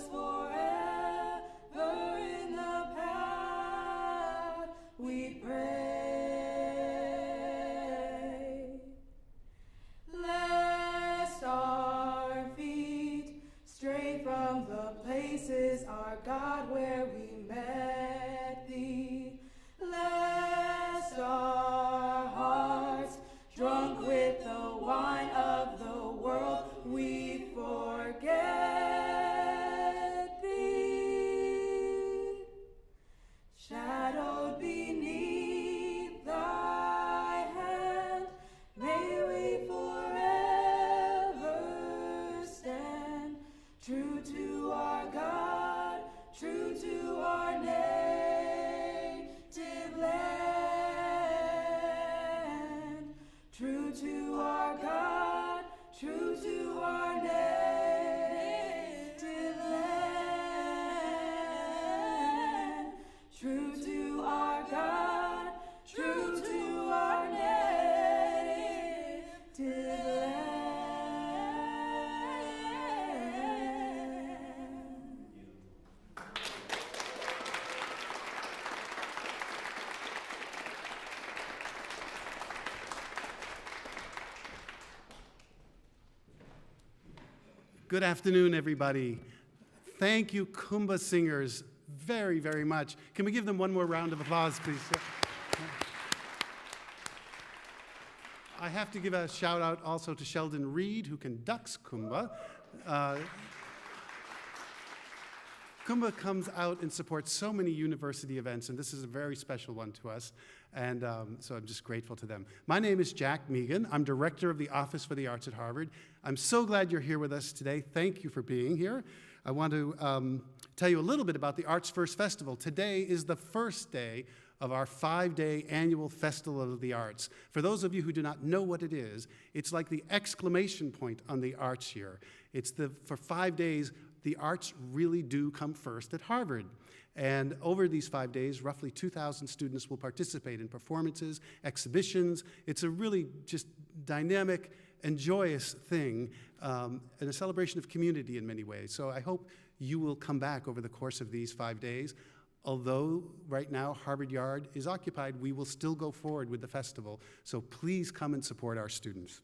us forever in the path we pray. Lest our feet stray from the places, our God, where we met thee. Lest our hearts, drunk with the wine of the world, we forget thee. Shadowed beneath thy hand, may we forever stand, true to our God, true to our native land, true to our God, true to our native land, true to our God, true to our native land. Good afternoon, everybody. Thank you, Kuumba singers, very, very much. Can we give them one more round of applause, please? I have to give a shout out also to Sheldon Reed, who conducts Kuumba. Kuumba comes out and supports so many university events, and this is a very special one to us, and so I'm just grateful to them. My name is Jack Megan. I'm director of the Office for the Arts at Harvard. I'm so glad you're here with us today. Thank you for being here. I want to tell you a little bit about the Arts First Festival. Today is the first day of our 5-day annual Festival of the Arts. For those of you who do not know what it is, it's like the exclamation point on the arts year. For 5 days, the arts really do come first at Harvard. And over these 5 days, roughly 2,000 students will participate in performances, exhibitions. It's a really just dynamic and joyous thing, and a celebration of community in many ways. So I hope you will come back over the course of these 5 days. Although right now Harvard Yard is occupied, we will still go forward with the festival. So please come and support our students.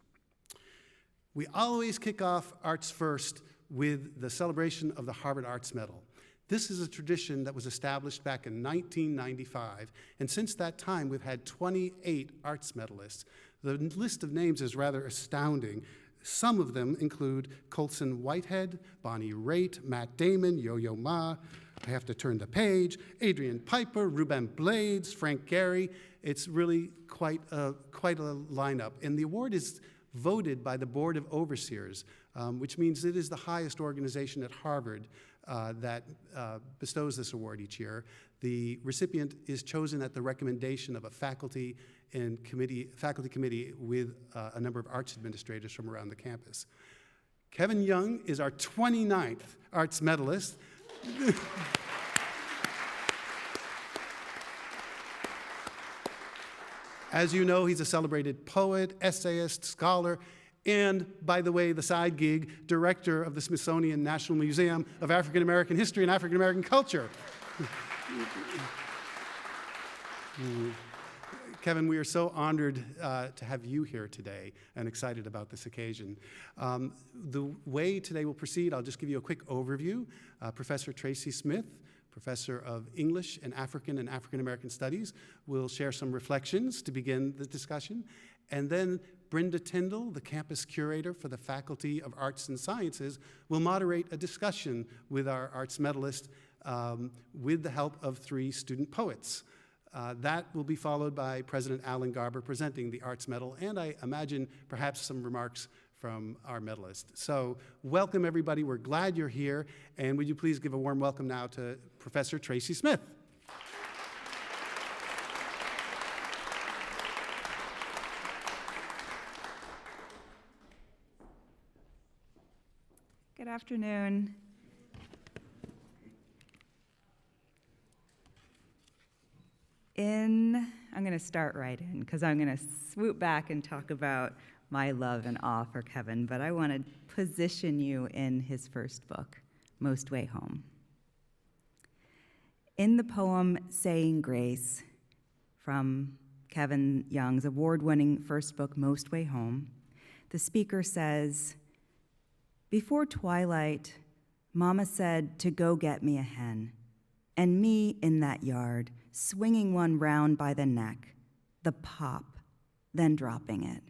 We always kick off Arts First with the celebration of the Harvard Arts Medal. This is a tradition that was established back in 1995, and since that time we've had 28 arts medalists. The list of names is rather astounding. Some of them include Colson Whitehead, Bonnie Raitt, Matt Damon, Yo-Yo Ma, I have to turn the page, Adrian Piper, Ruben Blades, Frank Gehry. It's really quite a lineup. And the award is voted by the Board of Overseers, which means it is the highest organization at Harvard that bestows this award each year. The recipient is chosen at the recommendation of a faculty committee with a number of arts administrators from around the campus. Kevin Young is our 29th arts medalist. As you know, he's a celebrated poet, essayist, scholar, and, by the way, the side gig, director of the Smithsonian National Museum of African American History and African American Culture. Kevin, we are so honored to have you here today and excited about this occasion. The way today will proceed, I'll just give you a quick overview. Professor Tracy Smith, professor of English and African American Studies, will share some reflections to begin the discussion. And then Brenda Tindal, the campus curator for the Faculty of Arts and Sciences, will moderate a discussion with our arts medalist with the help of 3 student poets. That will be followed by President Alan Garber presenting the Arts Medal, and I imagine perhaps some remarks from our medalist. So welcome, everybody. We're glad you're here, and would you please give a warm welcome now to Professor Tracy Smith. Good afternoon. I'm going to start right in because I'm going to swoop back and talk about my love and awe for Kevin, but I want to position you in his first book, Most Way Home. In the poem Saying Grace, from Kevin Young's award-winning first book, Most Way Home, the speaker says, "Before twilight, Mama said to go get me a hen, and me in that yard, swinging one round by the neck, the pop, then dropping it.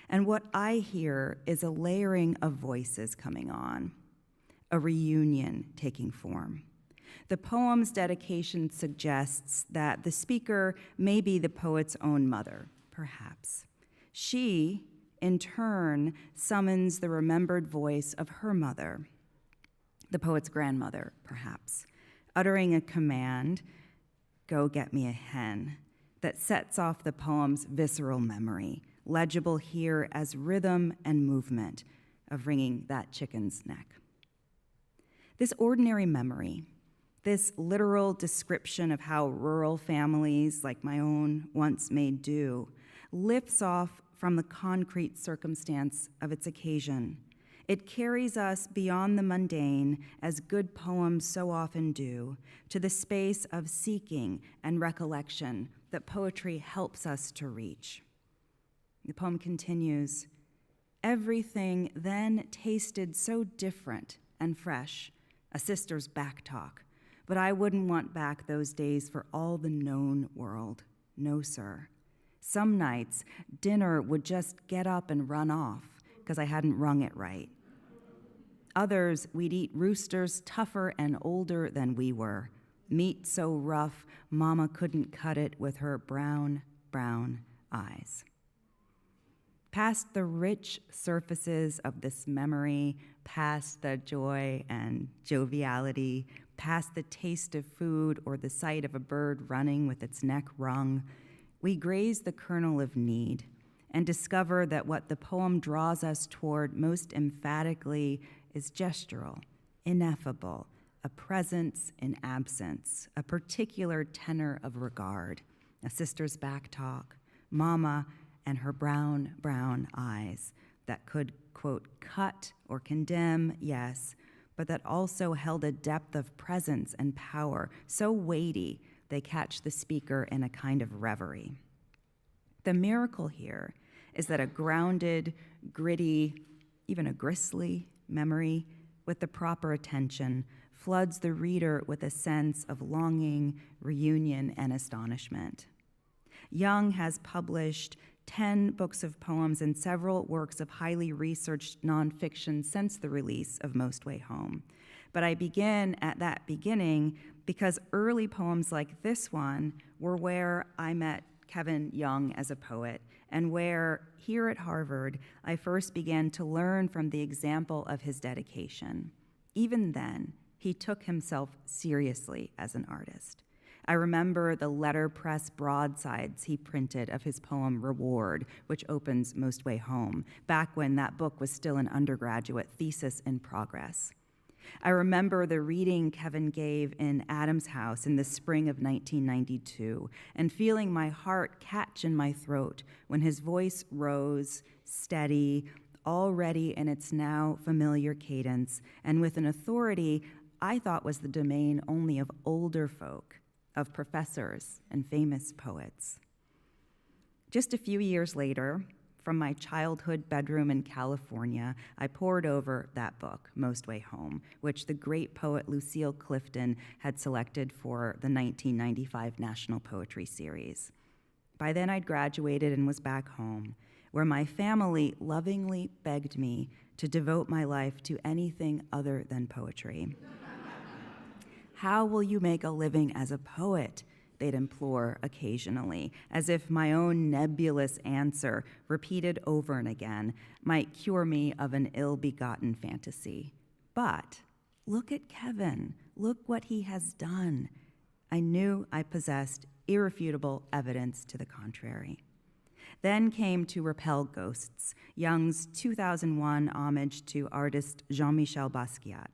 And what I hear is a layering of voices coming on, a reunion taking form. The poem's dedication suggests that the speaker may be the poet's own mother, perhaps. She, in turn, summons the remembered voice of her mother, the poet's grandmother, perhaps, uttering a command, go get me a hen, that sets off the poem's visceral memory, legible here as rhythm and movement of wringing that chicken's neck. This ordinary memory, this literal description of how rural families like my own once made do, lifts off from the concrete circumstance of its occasion. It carries us beyond the mundane, as good poems so often do, to the space of seeking and recollection that poetry helps us to reach. The poem continues, everything then tasted so different and fresh, a sister's back talk, but I wouldn't want back those days for all the known world. No, sir. Some nights, dinner would just get up and run off because I hadn't rung it right. Others, we'd eat roosters tougher and older than we were, meat so rough, Mama couldn't cut it with her brown, brown eyes. Past the rich surfaces of this memory, past the joy and joviality, past the taste of food or the sight of a bird running with its neck wrung, we graze the kernel of need and discover that what the poem draws us toward most emphatically is gestural, ineffable, a presence in absence, a particular tenor of regard, a sister's back talk, Mama and her brown, brown eyes that could, quote, cut or condemn, yes, but that also held a depth of presence and power so weighty they catch the speaker in a kind of reverie. The miracle here is that a grounded, gritty, even a gristly memory with the proper attention floods the reader with a sense of longing, reunion, and astonishment. Young has published 10 books of poems and several works of highly researched nonfiction since the release of Most Way Home. But I begin at that beginning because early poems like this one were where I met Kevin Young as a poet, and where, here at Harvard, I first began to learn from the example of his dedication. Even then, he took himself seriously as an artist. I remember the letterpress broadsides he printed of his poem Reward, which opens Most Way Home, back when that book was still an undergraduate thesis in progress. I remember the reading Kevin gave in Adam's house in the spring of 1992 and feeling my heart catch in my throat when his voice rose, steady, already in its now familiar cadence, and with an authority I thought was the domain only of older folk, of professors and famous poets. Just a few years later, from my childhood bedroom in California, I pored over that book, Most Way Home, which the great poet Lucille Clifton had selected for the 1995 National Poetry Series. By then I'd graduated and was back home, where my family lovingly begged me to devote my life to anything other than poetry. How will you make a living as a poet? They'd implore occasionally, as if my own nebulous answer, repeated over and again, might cure me of an ill-begotten fantasy. But look at Kevin. Look what he has done. I knew I possessed irrefutable evidence to the contrary. Then came To Repel Ghosts, Young's 2001 homage to artist Jean-Michel Basquiat,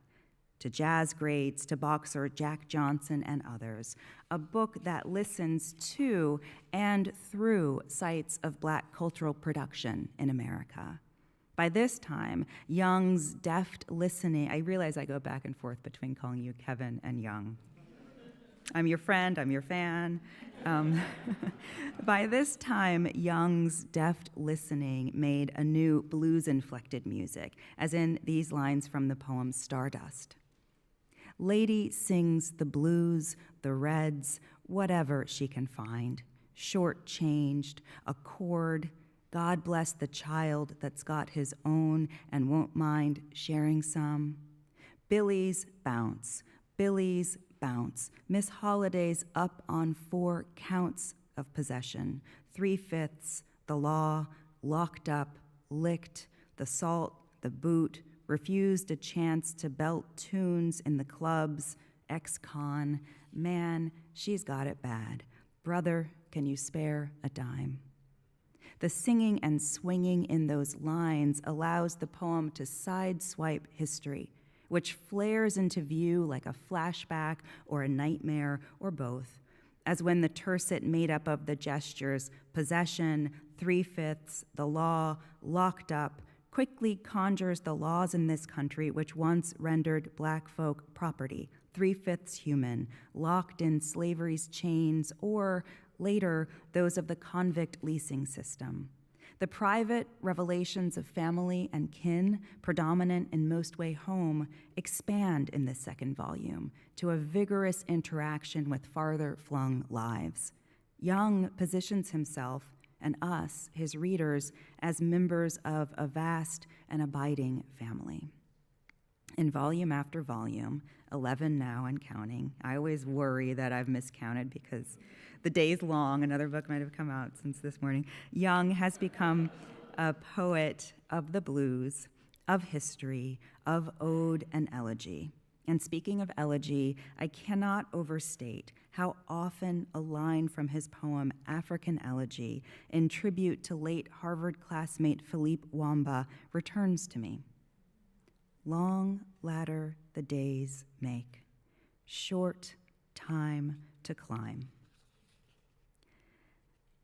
to jazz greats, to boxer Jack Johnson and others, a book that listens to and through sites of Black cultural production in America. By this time, Young's deft listening, I realize I go back and forth between calling you Kevin and Young. I'm your friend, I'm your fan. By this time, Young's deft listening made a new blues-inflected music, as in these lines from the poem Stardust. Lady sings the blues, the reds, whatever she can find, short-changed, a chord. God bless the child that's got his own and won't mind sharing some. Billy's bounce, Billy's bounce. Miss Holiday's up on 4 counts of possession, 3/5, the law, locked up, licked, the salt, the boot, refused a chance to belt tunes in the clubs, ex-con. Man, she's got it bad. Brother, can you spare a dime? The singing and swinging in those lines allows the poem to sideswipe history, which flares into view like a flashback or a nightmare or both, as when the tercet made up of the gestures, possession, 3/5, the law, locked up, quickly conjures the laws in this country which once rendered black folk property, 3/5 human, locked in slavery's chains, or later, those of the convict leasing system. The private revelations of family and kin, predominant in Most Way Home, expand in this second volume to a vigorous interaction with farther-flung lives. Young positions himself and us, his readers, as members of a vast and abiding family. In volume after volume, 11 now and counting, I always worry that I've miscounted because the day's long, another book might have come out since this morning. Young has become a poet of the blues, of history, of ode and elegy. And speaking of elegy, I cannot overstate how often a line from his poem African Elegy, in tribute to late Harvard classmate Philippe Wamba, returns to me. Long ladder the days make, short time to climb.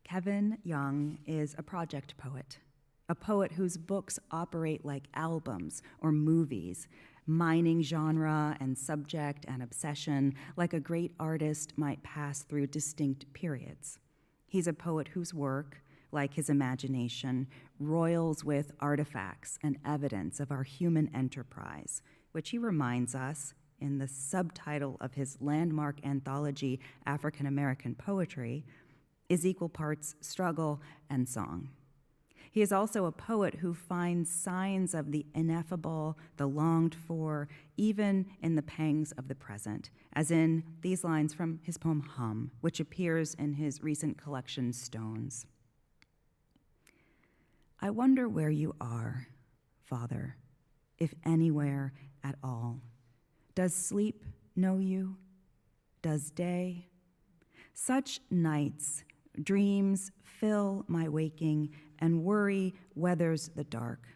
Kevin Young is a project poet, a poet whose books operate like albums or movies, mining genre and subject and obsession like a great artist might pass through distinct periods. He's a poet whose work, like his imagination, roils with artifacts and evidence of our human enterprise, which he reminds us in the subtitle of his landmark anthology, African American Poetry, is equal parts struggle and song. He is also a poet who finds signs of the ineffable, the longed for, even in the pangs of the present, as in these lines from his poem Hum, which appears in his recent collection Stones. I wonder where you are, Father, if anywhere at all. Does sleep know you? Does day? Such nights, dreams fill my waking, and worry weathers the dark,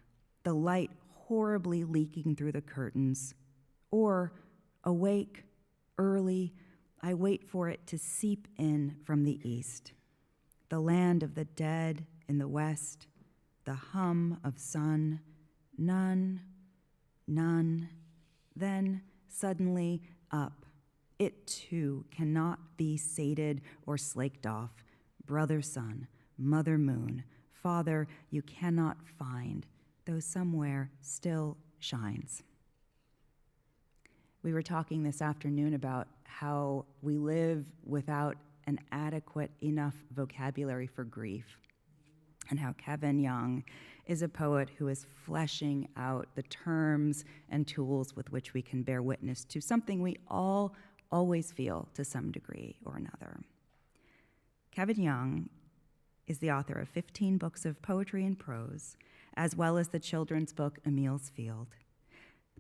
the light horribly leaking through the curtains. Or, awake, early, I wait for it to seep in from the east. The land of the dead in the west, the hum of sun, none, none, then suddenly up. It too cannot be sated or slaked off. Brother sun, mother moon, Father you cannot find, though somewhere still shines. We were talking this afternoon about how we live without an adequate enough vocabulary for grief, and how Kevin Young is a poet who is fleshing out the terms and tools with which we can bear witness to something we all always feel to some degree or another. Kevin Young is the author of 15 books of poetry and prose, as well as the children's book Emile's Field.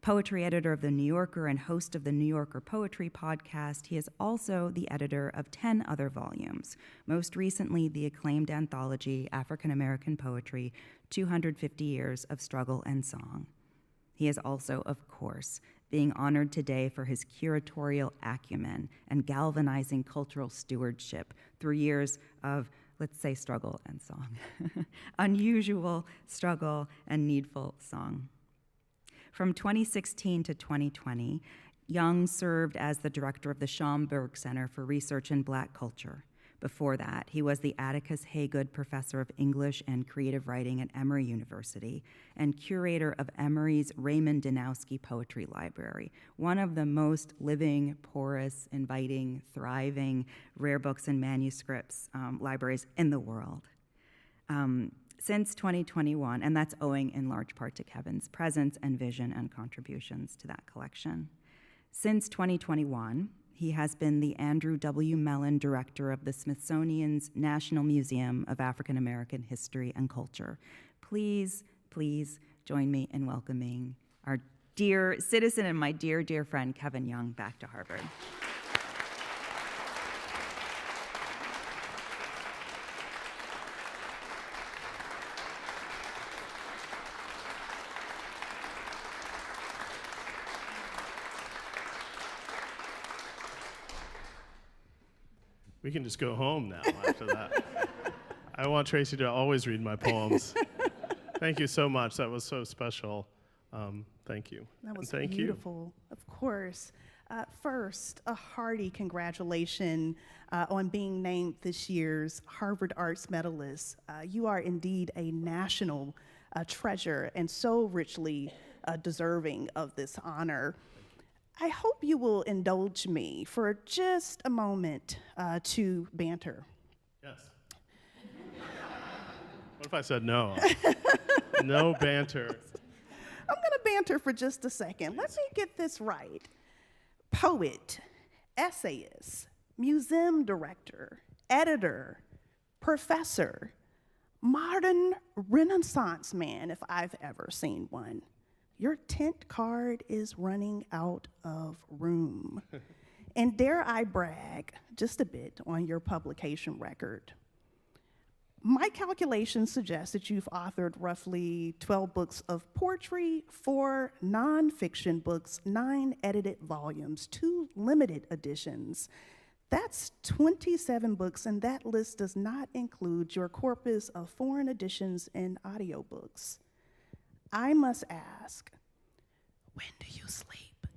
Poetry editor of The New Yorker and host of the New Yorker Poetry Podcast, he is also the editor of 10 other volumes, most recently the acclaimed anthology African American Poetry, 250 Years of Struggle and Song. He is also, of course, being honored today for his curatorial acumen and galvanizing cultural stewardship through years of let's say struggle and song. Unusual, struggle, and needful song. From 2016 to 2020, Young served as the director of the Schomburg Center for Research in Black Culture. Before that, he was the Atticus Haygood Professor of English and Creative Writing at Emory University and curator of Emory's Raymond Danowski Poetry Library, one of the most living, porous, inviting, thriving rare books and manuscripts libraries in the world. Since 2021, and that's owing in large part to Kevin's presence and vision and contributions to that collection. Since 2021, he has been the Andrew W. Mellon Director of the Smithsonian's National Museum of African American History and Culture. Please, please join me in welcoming our dear citizen and my dear, dear friend, Kevin Young, back to Harvard. We can just go home now after that. I want Tracy to always read my poems. Thank you so much. That was so special. Thank you. That was thank beautiful, of course. First, a hearty congratulations on being named this year's Harvard Arts Medalist. You are indeed a national treasure and so richly deserving of this honor. I hope you will indulge me for just a moment to banter. Yes. What if I said no? No banter. I'm gonna banter for just a second. Let me get this right. Poet, essayist, museum director, editor, professor, modern Renaissance man, if I've ever seen one. Your tent card is running out of room. And dare I brag just a bit on your publication record. My calculations suggest that you've authored roughly 12 books of poetry, 4 nonfiction books, 9 edited volumes, 2 limited editions. That's 27 books, and that list does not include your corpus of foreign editions and audiobooks. I must ask, when do you sleep?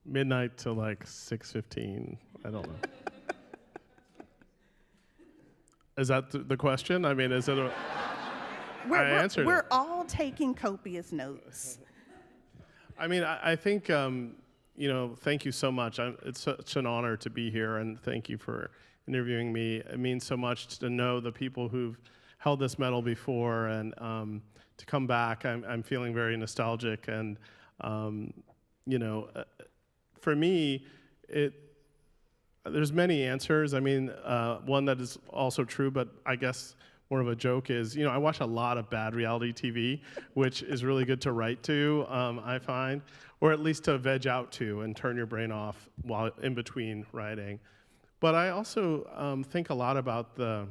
Midnight to like 6:15. I don't know. Is that the question? I mean, is it a... I answered We're it. all taking copious notes. I mean, I think, you know, thank you so much. It's such an honor to be here, and thank you for interviewing me. It means so much to know the people who've held this medal before, and to come back, I'm feeling very nostalgic, and you know, for me, there's many answers. I mean, one that is also true, but I guess more of a joke is, you know, I watch a lot of bad reality TV, which is really good to write to, I find, or at least to veg out to and turn your brain off while in between writing. But I also think a lot about the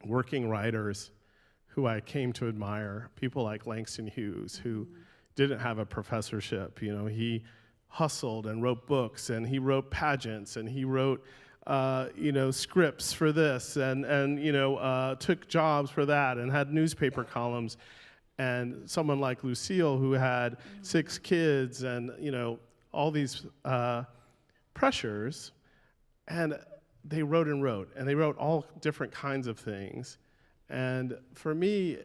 working writers who I came to admire, people like Langston Hughes, who didn't have a professorship. You know, he hustled and wrote books, and he wrote pageants, and he wrote, you know, scripts for this, and you know, took jobs for that, and had newspaper columns. And someone like Lucille, who had 6 kids, and you know, all these pressures, and they wrote and wrote, and they wrote all different kinds of things. And for me,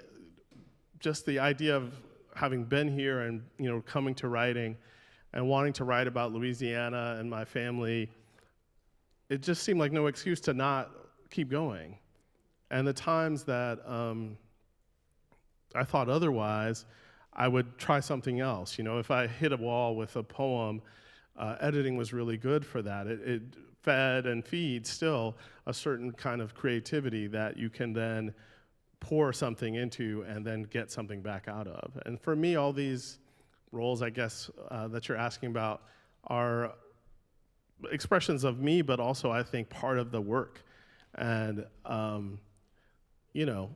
just the idea of having been here and, you know, coming to writing and wanting to write about Louisiana and my family, it just seemed like no excuse to not keep going. And the times that I thought otherwise, I would try something else. You know, if I hit a wall with a poem, editing was really good for that. It fed and feeds still a certain kind of creativity that you can then pour something into and then get something back out of. And for me, all these roles, I guess, that you're asking about are expressions of me, but also, I think, part of the work. And, you know,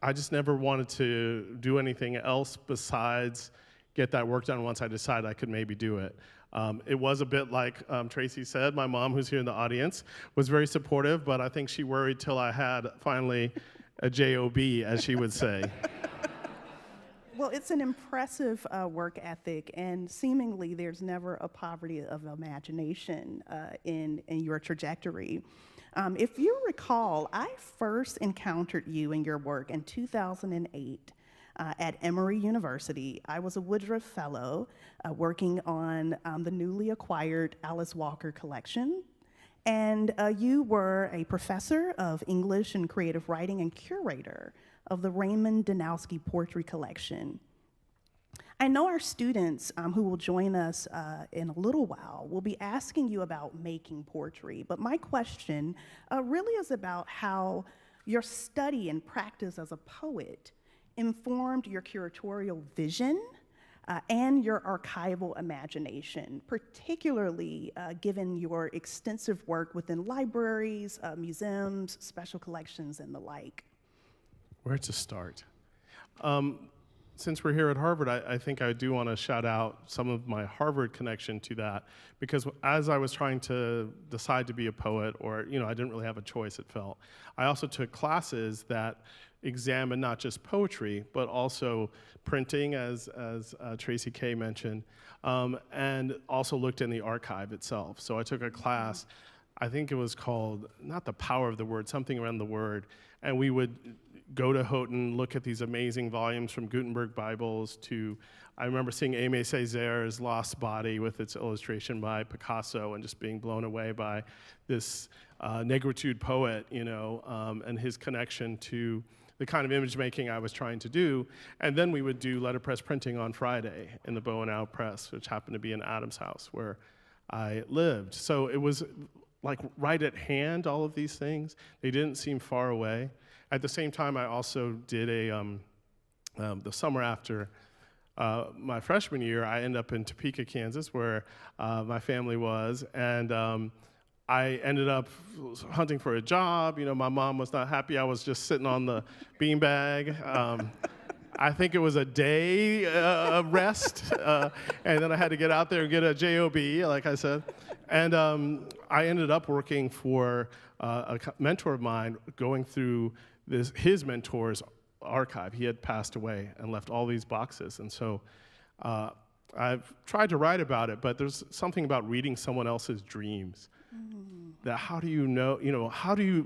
I just never wanted to do anything else besides get that work done once I decided I could maybe do it. It was a bit like Tracy said, my mom, who's here in the audience, was very supportive, but I think she worried till I had finally a job, as she would say. Well, it's an impressive work ethic, and seemingly there's never a poverty of imagination in your trajectory. If you recall, I first encountered you and your work in 2008 at Emory University. I was a Woodruff Fellow working on the newly acquired Alice Walker collection, and you were a professor of English and creative writing and curator of the Raymond Danowski Poetry Collection. I know our students who will join us in a little while will be asking you about making poetry, but my question really is about how your study and practice as a poet informed your curatorial vision and your archival imagination, particularly given your extensive work within libraries, museums, special collections, and the like. Where to start? Since we're here at Harvard, I think I do want to shout out some of my Harvard connection to that, because as I was trying to decide to be a poet, or I didn't really have a choice, it felt, I also took classes that examine not just poetry, but also printing, as Tracy K mentioned, and also looked in the archive itself. So I took a class, I think it was called, not the power of the word, something around the word, and we would go to Houghton, look at these amazing volumes from Gutenberg Bibles to, I remember seeing Aimé Césaire's Lost Body with its illustration by Picasso and just being blown away by this negritude poet, and his connection to the kind of image making I was trying to do. And then we would do letterpress printing on Friday in the Bow and Owl Press, which happened to be in Adams House where I lived. So it was like right at hand, all of these things. They didn't seem far away. At the same time, I also did the summer after my freshman year, I ended up in Topeka, Kansas, where my family was, and I ended up hunting for a job. My mom was not happy. I was just sitting on the beanbag. I think it was a day rest, and then I had to get out there and get a job, like I said. And I ended up working for a mentor of mine, going through his mentor's archive. He had passed away and left all these boxes. And so I've tried to write about it, but there's something about reading someone else's dreams. That how do you know,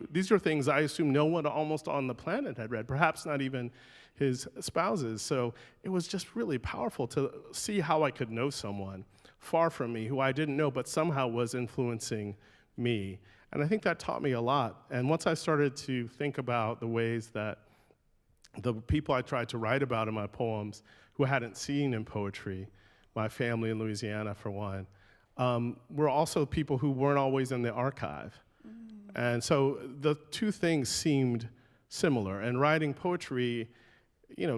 these are things I assume no one almost on the planet had read, perhaps not even his spouses. So it was just really powerful to see how I could know someone far from me who I didn't know, but somehow was influencing me. And I think that taught me a lot. And once I started to think about the ways that the people I tried to write about in my poems who I hadn't seen in poetry, my family in Louisiana for one, were also people who weren't always in the archive. And so the two things seemed similar. And writing poetry,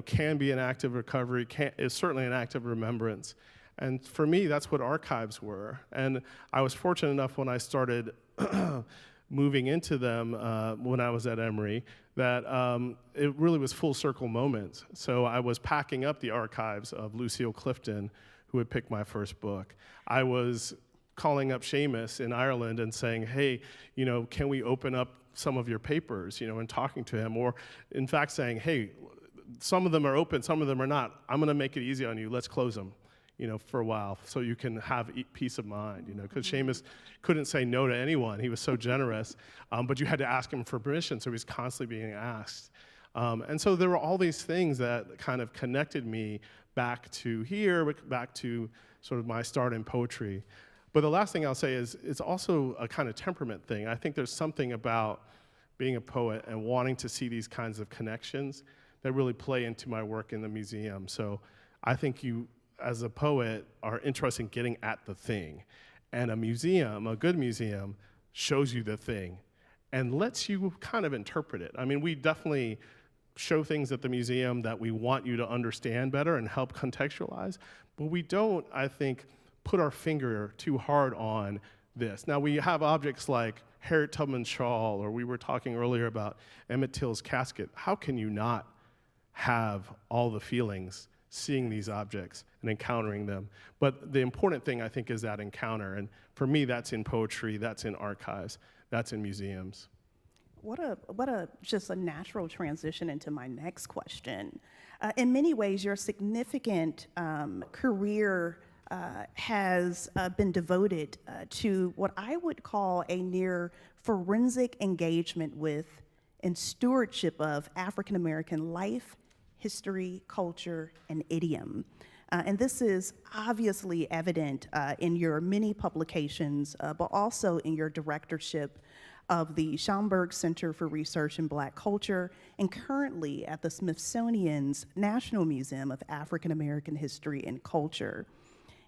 can be an act of recovery, is certainly an act of remembrance. And for me, that's what archives were. And I was fortunate enough when I started moving into them when I was at Emory that it really was full circle moments. So I was packing up the archives of Lucille Clifton, who had picked my first book. I was calling up Seamus in Ireland and saying, hey, can we open up some of your papers, and talking to him, or in fact saying, hey, some of them are open, some of them are not. I'm gonna make it easy on you, let's close them, for a while so you can have peace of mind, because Seamus couldn't say no to anyone. He was so generous, but you had to ask him for permission, so he was constantly being asked. And so there were all these things that kind of connected me back to here, back to sort of my start in poetry. But the last thing I'll say is it's also a kind of temperament thing. I think there's something about being a poet and wanting to see these kinds of connections that really play into my work in the museum. So I think you, as a poet, are interested in getting at the thing. And a museum, a good museum, shows you the thing and lets you kind of interpret it. I mean, we definitely show things at the museum that we want you to understand better and help contextualize, but we don't, I think, put our finger too hard on this. Now, we have objects like Harriet Tubman's shawl, or we were talking earlier about Emmett Till's casket. How can you not have all the feelings seeing these objects and encountering them. But the important thing, I think, is that encounter. And for me, that's in poetry, that's in archives, that's in museums. What a just a natural transition into my next question. In many ways, your significant career has been devoted to what I would call a near forensic engagement with and stewardship of African American life, history, culture, and idiom. And this is obviously evident in your many publications, but also in your directorship of the Schomburg Center for Research in Black Culture, and currently at the Smithsonian's National Museum of African American History and Culture.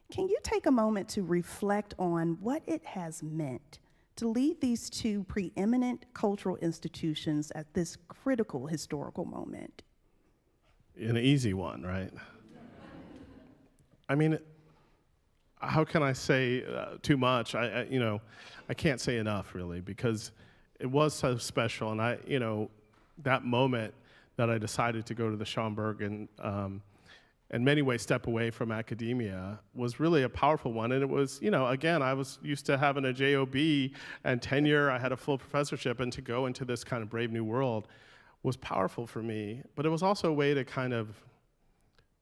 Can you take a moment to reflect on what it has meant to lead these two preeminent cultural institutions at this critical historical moment? An easy one, right? I mean, how can I say too much? I can't say enough, really, because it was so special. And that moment that I decided to go to the Schomburg and in many ways step away from academia was really a powerful one. And it was, again, I was used to having a JOB and tenure. I had a full professorship, and to go into this kind of brave new world was powerful for me. But it was also a way to kind of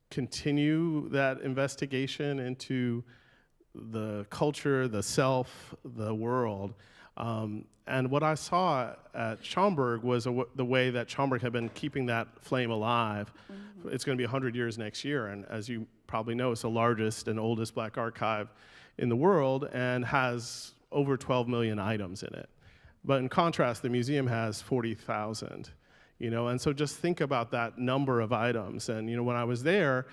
continue that investigation into the culture, the self, the world. And what I saw at Schomburg was the way that Schomburg had been keeping that flame alive. Mm-hmm. It's going to be 100 years next year, and as you probably know, it's the largest and oldest Black archive in the world and has over 12 million items in it. But in contrast, the museum has 40,000, and so just think about that number of items. And when I was there,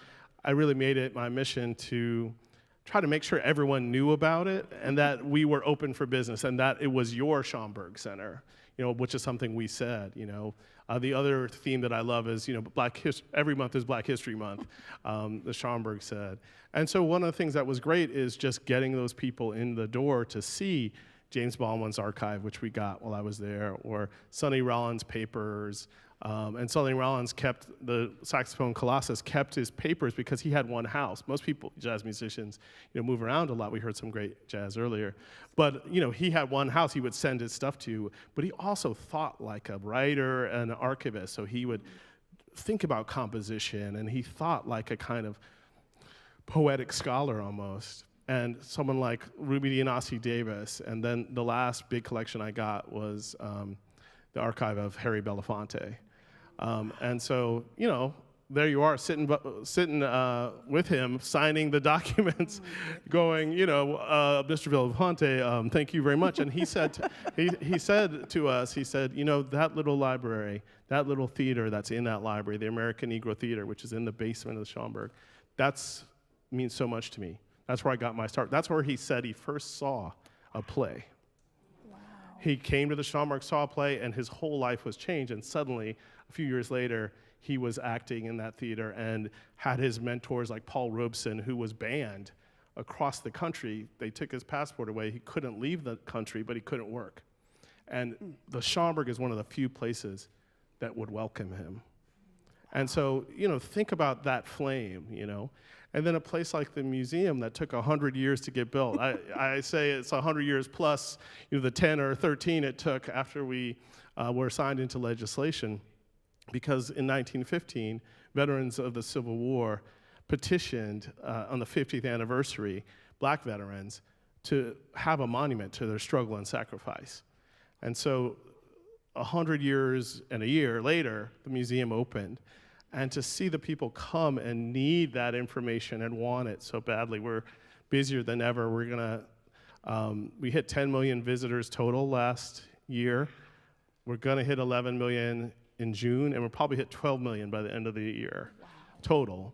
I really made it my mission to try to make sure everyone knew about it and that we were open for business and that it was your Schomburg Center, which is something we said. The other theme that I love is, every month is Black History Month, the Schomburg said. And so one of the things that was great is just getting those people in the door to see James Baldwin's archive, which we got while I was there, or Sonny Rollins' papers. And Sonny Rollins the saxophone colossus kept his papers because he had one house. Most people, jazz musicians, move around a lot. We heard some great jazz earlier. But, he had one house he would send his stuff to, but he also thought like a writer and an archivist. So he would think about composition, and he thought like a kind of poetic scholar almost. And someone like Ruby Deonasi Davis. And then the last big collection I got was the archive of Harry Belafonte. And so, there you are sitting with him, signing the documents, going, Mr. Belafonte, thank you very much. And he said, he said to us, that little library, that little theater that's in that library, the American Negro Theater, which is in the basement of the Schomburg, means so much to me. That's where I got my start. That's where he said he first saw a play. Wow. He came to the Schomburg, saw a play, and his whole life was changed. And suddenly, a few years later, he was acting in that theater and had his mentors like Paul Robeson, who was banned across the country. They took his passport away. He couldn't leave the country, but he couldn't work. And the Schomburg is one of the few places that would welcome him. And so, think about that flame, And then a place like the museum that took 100 years to get built. I say it's 100 years plus, the 10 or 13 it took after we were signed into legislation. Because in 1915, veterans of the Civil War petitioned on the 50th anniversary, Black veterans, to have a monument to their struggle and sacrifice. And so 100 years and a year later, the museum opened. And to see the people come and need that information and want it so badly, we're busier than ever. We hit 10 million visitors total last year. We're gonna hit 11 million in June, and we'll probably hit 12 million by the end of the year, total.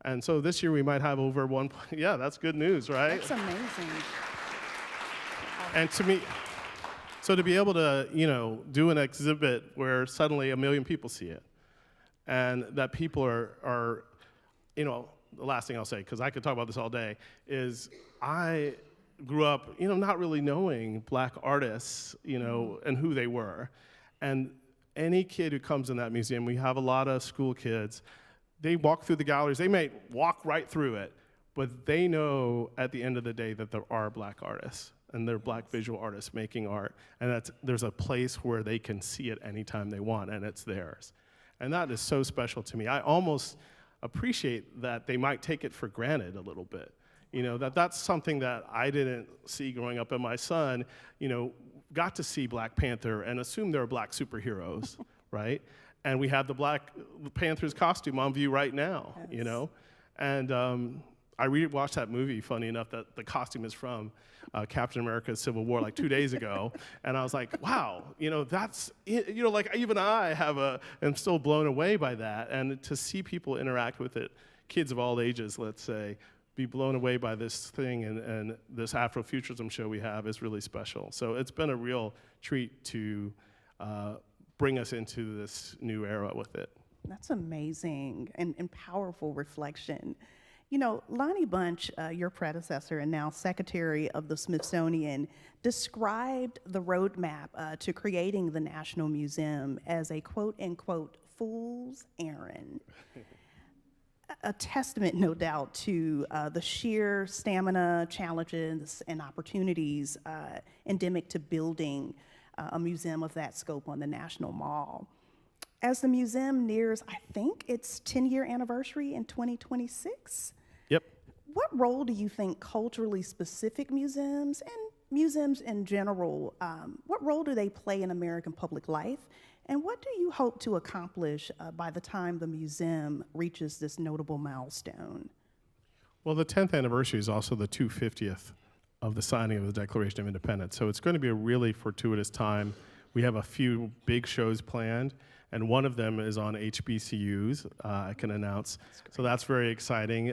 And so this year we might have over yeah, that's good news, right? That's amazing. And to me, so to be able to, do an exhibit where suddenly 1 million people see it, and that people are the last thing I'll say, because I could talk about this all day, is I grew up, not really knowing Black artists, and who they were. And any kid who comes in that museum, we have a lot of school kids, they walk through the galleries, they may walk right through it, but they know at the end of the day that there are Black artists and they're Black visual artists making art, and there's a place where they can see it anytime they want, and it's theirs. And that is so special to me. I almost appreciate that they might take it for granted a little bit. You know, that's something that I didn't see growing up, and my son, you know, got to see Black Panther and assumed they were Black superheroes, right? And we have the Black Panther's costume on view right now, yes. You know? And I watched that movie, funny enough, that the costume is from Captain America's Civil War like 2 days ago. And I was like, wow, you know, that's, you know, like even I am still blown away by that. And to see people interact with it, kids of all ages, let's say, be blown away by this thing and this Afrofuturism show we have is really special. So it's been a real treat to bring us into this new era with it. That's amazing and powerful reflection. You know, Lonnie Bunch, your predecessor and now secretary of the Smithsonian, described the roadmap to creating the National Museum as a quote-unquote fool's errand. A testament, no doubt, to the sheer stamina, challenges, and opportunities endemic to building a museum of that scope on the National Mall. As the museum nears, I think, its 10-year anniversary in 2026. Yep. What role do you think culturally specific museums and museums in general, what role do they play in American public life? And what do you hope to accomplish by the time the museum reaches this notable milestone? Well, the 10th anniversary is also the 250th of the signing of the Declaration of Independence. So it's going to be a really fortuitous time. We have a few big shows planned, and one of them is on HBCUs, I can announce. So that's very exciting.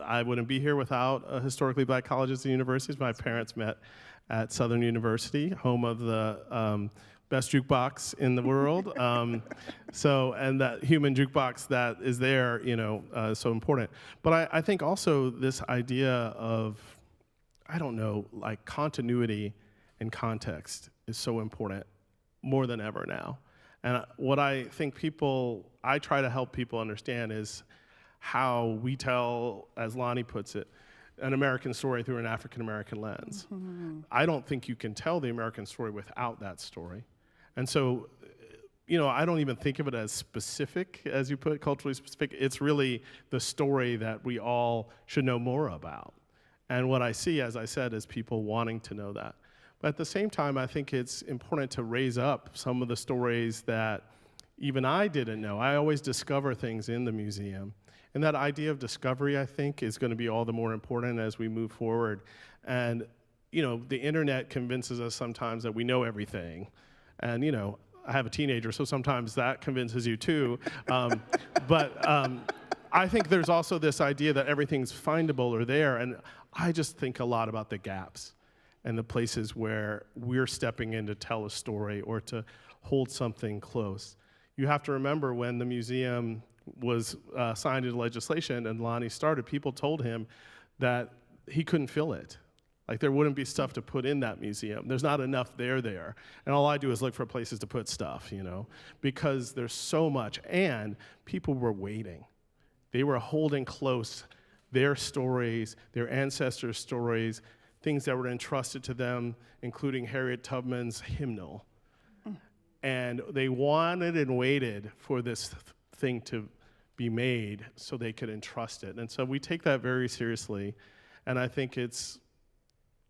I wouldn't be here without historically Black colleges and universities. My parents met at Southern University, home of the best jukebox in the world. And that human jukebox that is there, you know, so important. But I think also this idea of, I don't know, like continuity and context is so important more than ever now. And what I think I try to help people understand is how we tell, as Lonnie puts it, an American story through an African-American lens. Mm-hmm. I don't think you can tell the American story without that story. And so, you know, I don't even think of it as specific, as you put it, culturally specific. It's really the story that we all should know more about. And what I see, as I said, is people wanting to know that. But at the same time, I think it's important to raise up some of the stories that even I didn't know. I always discover things in the museum. And that idea of discovery, I think, is going to be all the more important as we move forward. And, you know, the internet convinces us sometimes that we know everything. And, you know, I have a teenager, so sometimes that convinces you too. I think there's also this idea that everything's findable or there. And I just think a lot about the gaps and the places where we're stepping in to tell a story or to hold something close. You have to remember when the museum was signed into legislation and Lonnie started, people told him that he couldn't fill it. Like there wouldn't be stuff to put in that museum. There's not enough there. And all I do is look for places to put stuff, you know, because there's so much. And people were waiting. They were holding close their stories, their ancestors' stories, things that were entrusted to them, including Harriet Tubman's hymnal. And they wanted and waited for this thing to be made so they could entrust it. And so we take that very seriously. And I think it's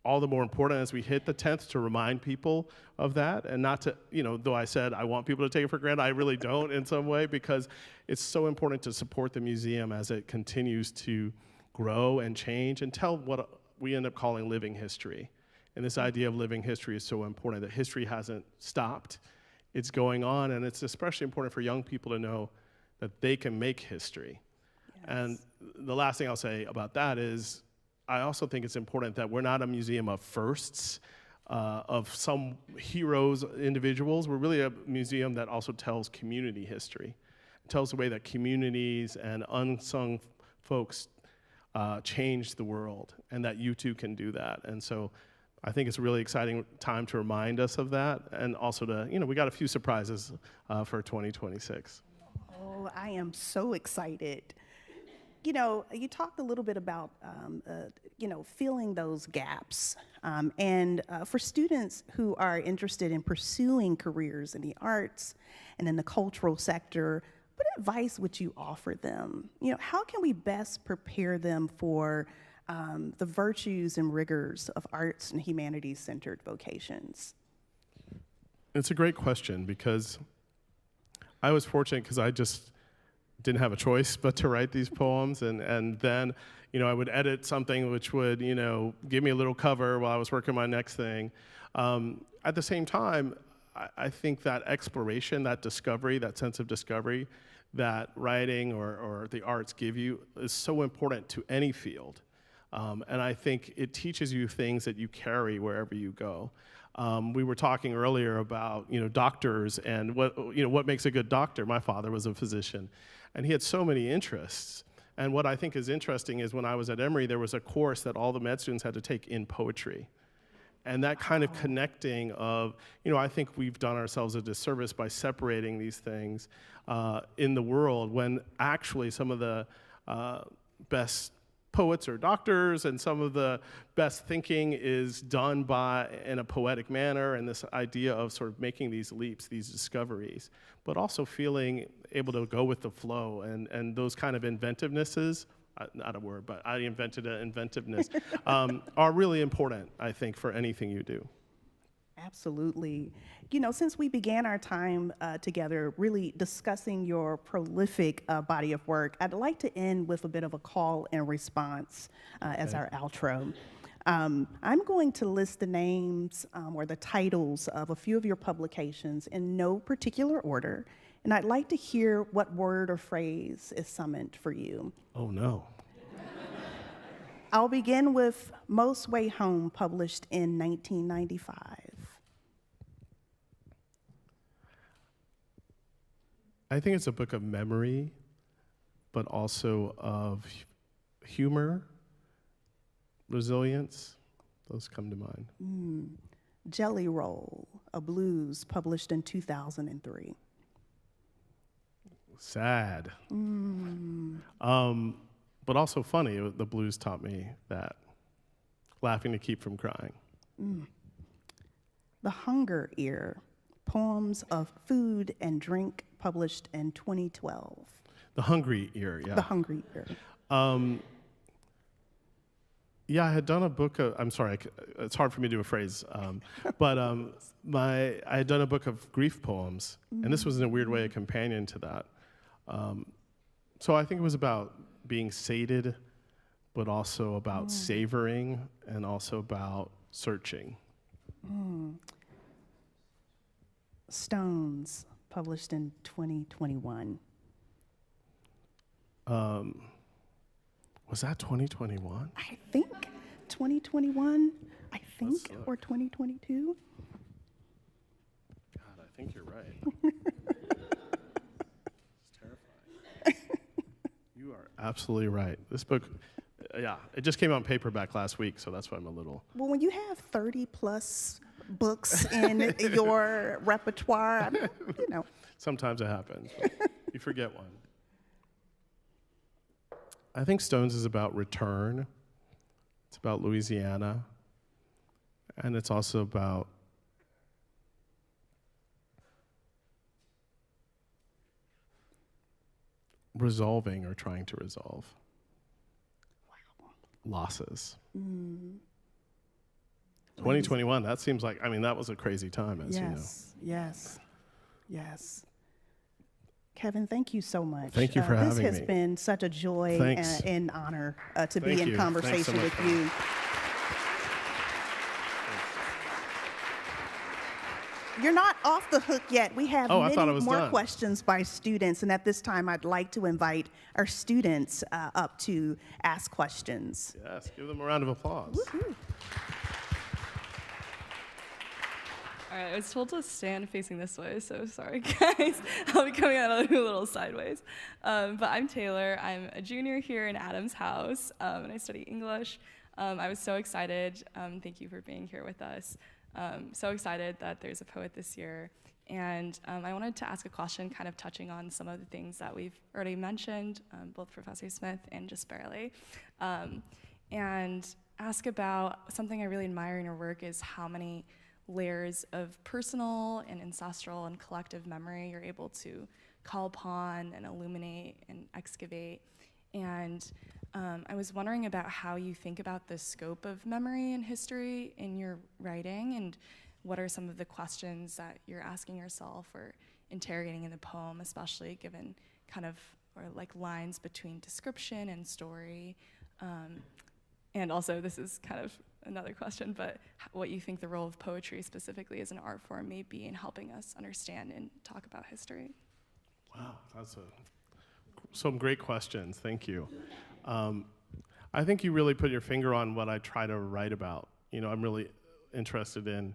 all the more important as we hit the 10th to remind people of that, and not to, you know, though I said I want people to take it for granted, I really don't in some way, because it's so important to support the museum as it continues to grow and change and tell what we end up calling living history. And this idea of living history is so important, that history hasn't stopped. It's going on, and it's especially important for young people to know that they can make history. Yes. And the last thing I'll say about that is, I also think it's important that we're not a museum of firsts, of some heroes, individuals. We're really a museum that also tells community history. It tells the way that communities and unsung folks changed the world, and that you too can do that. And so I think it's a really exciting time to remind us of that, and also to, you know, we got a few surprises for 2026. Oh, I am so excited. You know, you talked a little bit about, filling those gaps. And for students who are interested in pursuing careers in the arts and in the cultural sector, what advice would you offer them? You know, how can we best prepare them for the virtues and rigors of arts and humanities-centered vocations? It's a great question, because I was fortunate because I just didn't have a choice but to write these poems, and then, I would edit something which would, give me a little cover while I was working my next thing. At the same time, I think that exploration, that discovery, that sense of discovery that writing or the arts give you is so important to any field. And I think it teaches you things that you carry wherever you go. We were talking earlier about, doctors and what makes a good doctor. My father was a physician, and he had so many interests. And what I think is interesting is when I was at Emory, there was a course that all the med students had to take in poetry. And that kind of connecting of, I think we've done ourselves a disservice by separating these things in the world, when actually some of the best poets or doctors and some of the best thinking is done in a poetic manner, and this idea of sort of making these leaps, these discoveries, but also feeling able to go with the flow, and those kind of inventivenesses, not a word, but I invented an inventiveness, are really important, I think, for anything you do. Absolutely. Since we began our time together really discussing your prolific body of work, I'd like to end with a bit of a call and response as our outro. I'm going to list the names or the titles of a few of your publications in no particular order, and I'd like to hear what word or phrase is summoned for you. Oh, no. I'll begin with Most Way Home, published in 1995. I think it's a book of memory, but also of humor, resilience. Those come to mind. Jelly Roll, a blues, published in 2003. Sad. But also funny. The blues taught me that. Laughing to keep from crying. The Hunger Ear, poems of food and drink, published in 2012. The Hungry Ear, yeah. The Hungry Ear. Yeah, I had done a book of, I'm sorry, it's hard for me to do a phrase, but I had done a book of grief poems, and this was in a weird way a companion to that. So I think it was about being sated, but also about savoring, and also about searching. Stones, published in 2021. Was that 2021? I think 2021, or 2022. God, I think you're right. It's terrifying. You are absolutely right. This book, yeah, it just came out in paperback last week, so that's why I'm a little... Well, when you have 30 plus books in your repertoire, Sometimes it happens, but you forget one. I think Stones is about return. It's about Louisiana. And it's also about resolving or trying to resolve losses. 2021, that seems like, that was a crazy time, as you know. Yes. Kevin, thank you so much. Thank you for having me. This has been such a joy and honor to be in conversation with you. You're not off the hook yet. We have many more questions by students, and at this time, I'd like to invite our students up to ask questions. Yes, give them a round of applause. Woo-hoo. All right, I was told to stand facing this way, so sorry, guys. I'll be coming out a little sideways. But I'm Taylor. I'm a junior here in Adams House, and I study English. I was so excited. Thank you for being here with us. So excited that there's a poet this year. And I wanted to ask a question kind of touching on some of the things that we've already mentioned, both Professor Smith and just barely, and ask about something I really admire in your work is how many layers of personal and ancestral and collective memory you're able to call upon and illuminate and excavate. And I was wondering about how you think about the scope of memory and history in your writing, and what are some of the questions that you're asking yourself or interrogating in the poem, especially given kind of, or like lines between description and story. And also, this is kind of another question, but what you think the role of poetry specifically as an art form may be in helping us understand and talk about history. Wow, that's some great questions, thank you. I think you really put your finger on what I try to write about. You know, I'm really interested in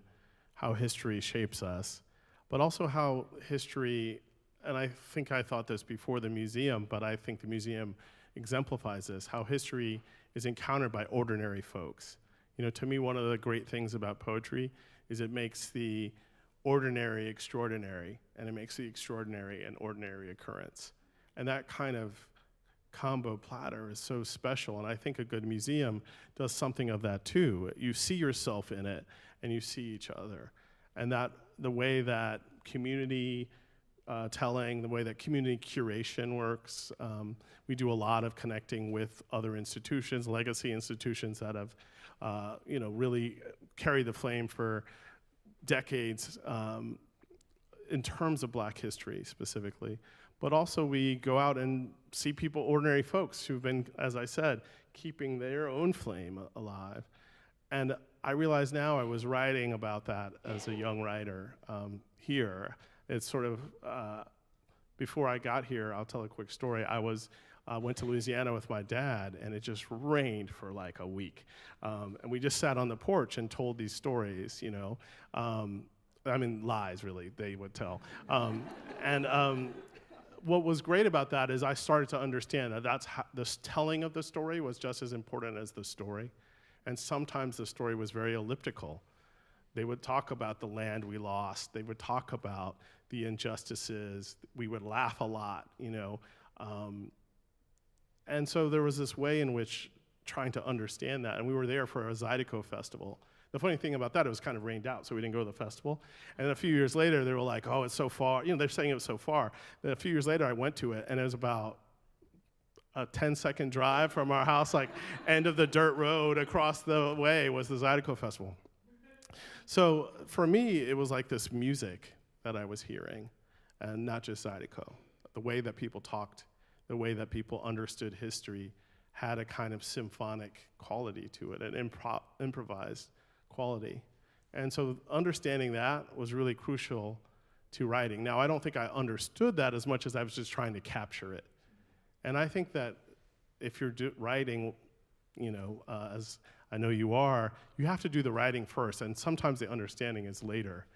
how history shapes us, but also how history, and I think I thought this before the museum, but I think the museum exemplifies this, how history is encountered by ordinary folks. You know, to me, one of the great things about poetry is it makes the ordinary extraordinary, and it makes the extraordinary an ordinary occurrence. And that kind of combo platter is so special, and I think a good museum does something of that too. You see yourself in it, and you see each other. And that the way that community telling, the way that community curation works, we do a lot of connecting with other institutions, legacy institutions that have you know, really carried the flame for decades in terms of Black history specifically. But also we go out and see people, ordinary folks who've been, as I said, keeping their own flame alive. And I realize now I was writing about that as a young writer here. It's sort of, before I got here, I'll tell a quick story. I went to Louisiana with my dad, and it just rained for like a week. And we just sat on the porch and told these stories, you know. I mean, lies, really, they would tell. What was great about that is I started to understand that that's how, this telling of the story was just as important as the story. And sometimes the story was very elliptical. They would talk about the land we lost. They would talk about the injustices. We would laugh a lot, you know. And so there was this way in which trying to understand that, and we were there for a Zydeco festival. The funny thing about that, it was kind of rained out, so we didn't go to the festival. And a few years later, they were like, oh, it's so far. You know, they're saying it was so far. Then a few years later, I went to it, and it was about a 10-second drive from our house, like end of the dirt road across the way was the Zydeco Festival. So for me, it was like this music that I was hearing, and not just Zydeco. The way that people talked, the way that people understood history had a kind of symphonic quality to it, an improvised quality. And so understanding that was really crucial to writing. Now, I don't think I understood that as much as I was just trying to capture it. And I think that if you're writing, you know, as I know you are, you have to do the writing first, and sometimes the understanding is later.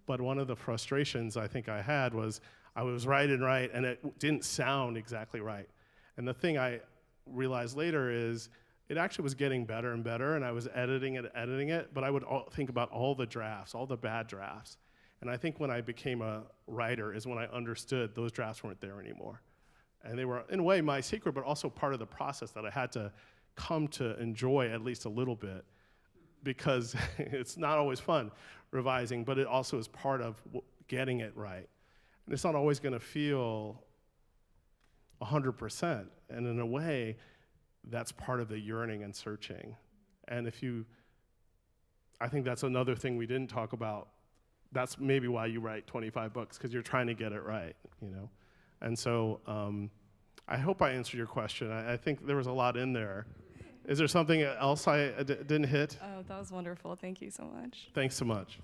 But one of the frustrations I think I had was I was writing right, and it didn't sound exactly right. And the thing I realized later is it actually was getting better and better, and I was editing it, but I would think about all the drafts, all the bad drafts. And I think when I became a writer is when I understood those drafts weren't there anymore. And they were, in a way, my secret, but also part of the process that I had to come to enjoy at least a little bit, because it's not always fun revising, but it also is part of getting it right. And it's not always going to feel 100%. And in a way, that's part of the yearning and searching. And I think that's another thing we didn't talk about. That's maybe why you write 25 books, because you're trying to get it right, you know? And so I hope I answered your question. I think there was a lot in there. Is there something else I didn't hit? Oh, that was wonderful. Thank you so much. Thanks so much.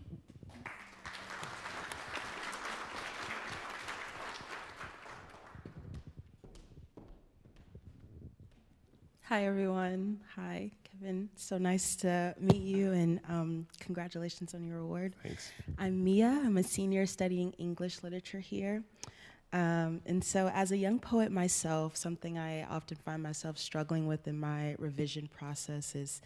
Hi, everyone. Hi, Kevin. So nice to meet you, and congratulations on your award. Thanks. I'm Mia. I'm a senior studying English literature here. And so as a young poet myself, something I often find myself struggling with in my revision process is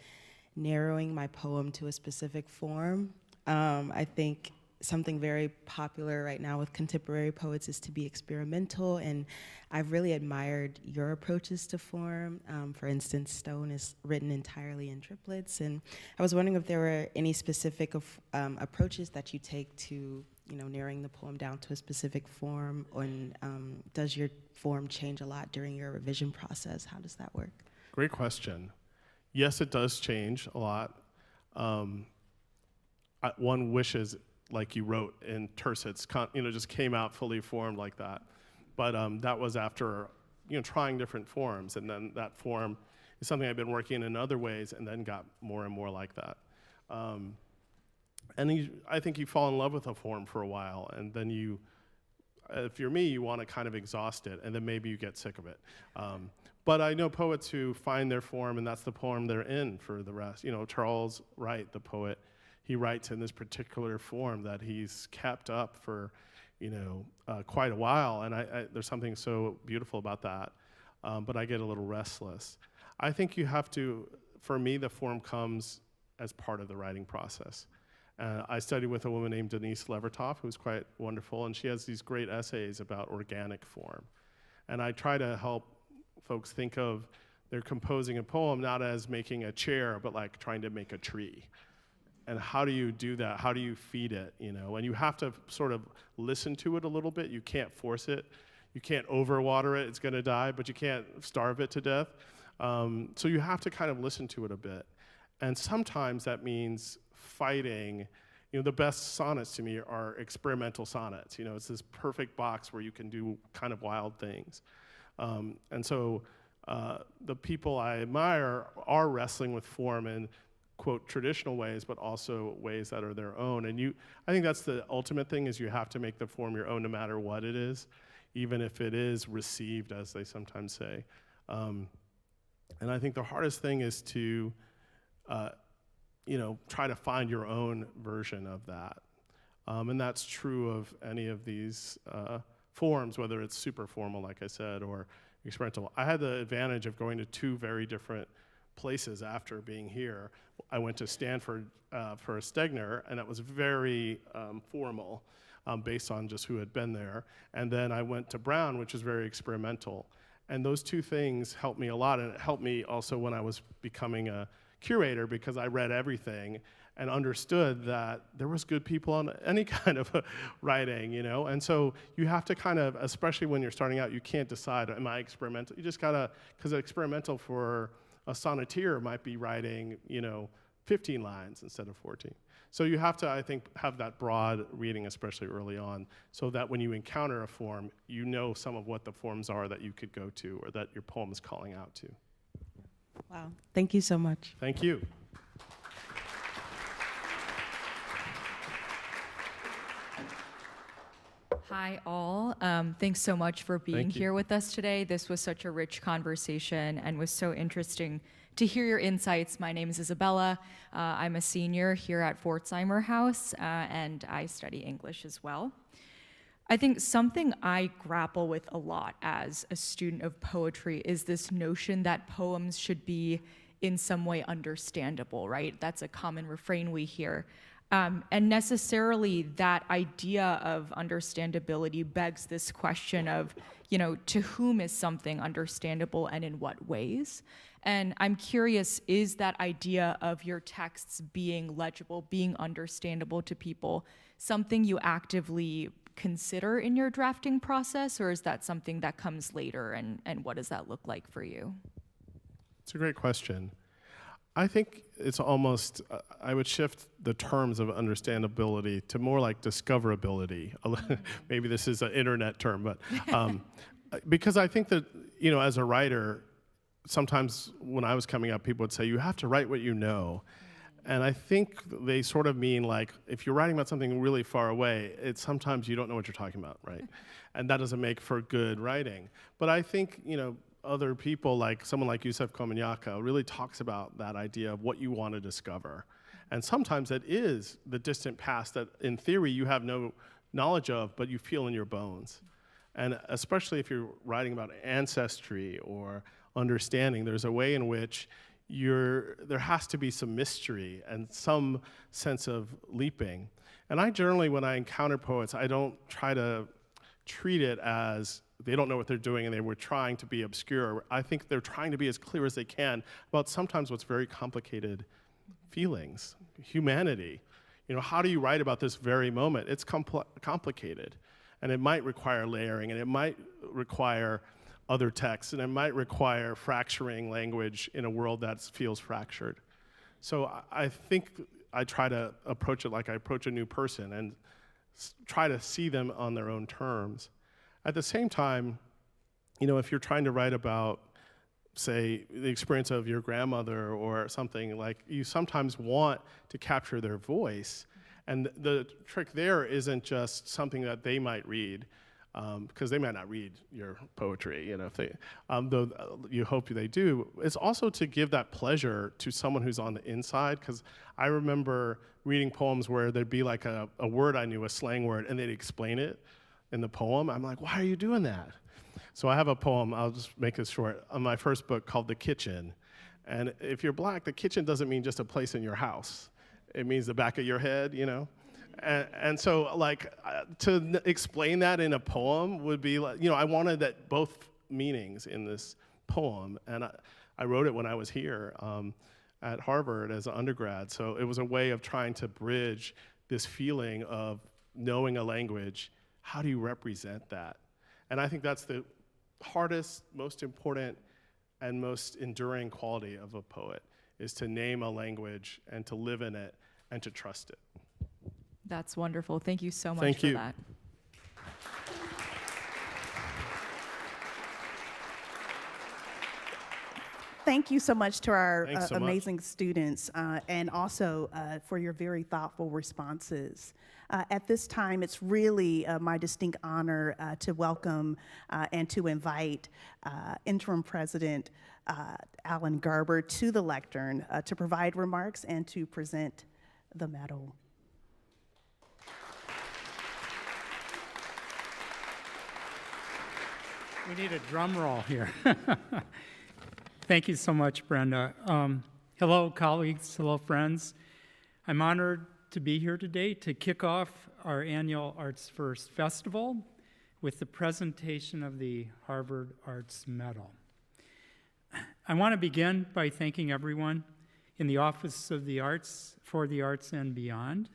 narrowing my poem to a specific form. I think something very popular right now with contemporary poets is to be experimental, and I've really admired your approaches to form. For instance, Stone is written entirely in triplets, and I was wondering if there were any specific approaches that you take to, narrowing the poem down to a specific form, and does your form change a lot during your revision process? How does that work? Great question. Yes, it does change a lot. One wishes, like you wrote in tercets, just came out fully formed like that. But that was after, trying different forms, and then that form is something I've been working in other ways, and then got more and more like that. I think you fall in love with a form for a while, and then if you're me, you want to kind of exhaust it, and then maybe you get sick of it. But I know poets who find their form, and that's the poem they're in for the rest. Charles Wright, the poet, he writes in this particular form that he's kept up for, quite a while, and there's something so beautiful about that. But I get a little restless. I think you have to, for me, the form comes as part of the writing process. I studied with a woman named Denise Levertov, who's quite wonderful, and she has these great essays about organic form. And I try to help folks think of they're composing a poem not as making a chair, but like trying to make a tree. And how do you do that? How do you feed it, And you have to sort of listen to it a little bit. You can't force it. You can't overwater it. It's going to die, but you can't starve it to death. So you have to kind of listen to it a bit. And sometimes that means fighting. The best sonnets to me are experimental sonnets. It's this perfect box where you can do kind of wild things. And so the people I admire are wrestling with form in, quote, traditional ways, but also ways that are their own. And I think that's the ultimate thing, is you have to make the form your own no matter what it is, even if it is received, as they sometimes say. And I think the hardest thing is to, try to find your own version of that. And that's true of any of these forms, whether it's super formal, like I said, or experimental. I had the advantage of going to two very different places after being here. I went to Stanford for a Stegner, and it was very formal, based on just who had been there. And then I went to Brown, which is very experimental. And those two things helped me a lot, and it helped me also when I was becoming a curator, because I read everything and understood that there was good people on any kind of writing, And so you have to kind of, especially when you're starting out, you can't decide, am I experimental? You just gotta, because experimental for a sonneteer might be writing, 15 lines instead of 14. So you have to, I think, have that broad reading, especially early on, so that when you encounter a form, you know some of what the forms are that you could go to or that your poem is calling out to. Wow, thank you so much. Thank you. Hi, all. Thanks so much for being here with us today. This was such a rich conversation and was so interesting to hear your insights. My name is Isabella. I'm a senior here at Pforzheimer House, and I study English as well. I think something I grapple with a lot as a student of poetry is this notion that poems should be in some way understandable, right? That's a common refrain we hear. And necessarily that idea of understandability begs this question of, to whom is something understandable and in what ways? And I'm curious, is that idea of your texts being legible, being understandable to people, something you actively consider in your drafting process, or is that something that comes later, and what does that look like for you? It's a great question. I think it's almost, I would shift the terms of understandability to more like discoverability. Maybe this is an internet term, but because I think that, as a writer, sometimes when I was coming up, people would say, you have to write what you know. And I think they sort of mean like, if you're writing about something really far away, sometimes you don't know what you're talking about, right? And that doesn't make for good writing. But I think, other people, like someone like Yusef Komunyakaa, really talks about that idea of what you want to discover. And sometimes it is the distant past that, in theory, you have no knowledge of, but you feel in your bones. And especially if you're writing about ancestry or understanding, there's a way in which there has to be some mystery and some sense of leaping. And I generally, when I encounter poets, I don't try to treat it as they don't know what they're doing and they were trying to be obscure. I think they're trying to be as clear as they can about sometimes what's very complicated feelings, humanity. You know, how do you write about this very moment? It's complicated, and it might require layering, and it might require other texts, and it might require fracturing language in a world that feels fractured. So I think I try to approach it like I approach a new person and try to see them on their own terms. At the same time, you know, if you're trying to write about, say, the experience of your grandmother or something, like, you sometimes want to capture their voice. And the trick there isn't just something that they might read, because they might not read your poetry, you know, if they, though you hope they do. It's also to give that pleasure to someone who's on the inside, because I remember reading poems where there'd be like a word I knew, a slang word, and they'd explain it in the poem. I'm like, why are you doing that? So I have a poem, I'll just make this short, on my first book called The Kitchen. And if you're Black, the kitchen doesn't mean just a place in your house. It means the back of your head, you know? And so, like, to explain that in a poem would be like, you know, I wanted that both meanings in this poem. And I wrote it when I was here at Harvard as an undergrad. So it was a way of trying to bridge this feeling of knowing a language. How do you represent that? And I think that's the hardest, most important, and most enduring quality of a poet, is to name a language and to live in it and to trust it. That's wonderful. Thank you so much Thank for you. that. Thank you so much to our Thanks so much. amazing students, and also for your very thoughtful responses. At this time, it's really my distinct honor to welcome and to invite Interim President Alan Garber to the lectern to provide remarks and to present the medal. We need a drum roll here. Thank you so much, Brenda. Hello, colleagues. Hello, friends. I'm honored to be here today to kick off our annual Arts First Festival with the presentation of the Harvard Arts Medal. I want to begin by thanking everyone in the Office of the Arts, for the Arts and Beyond,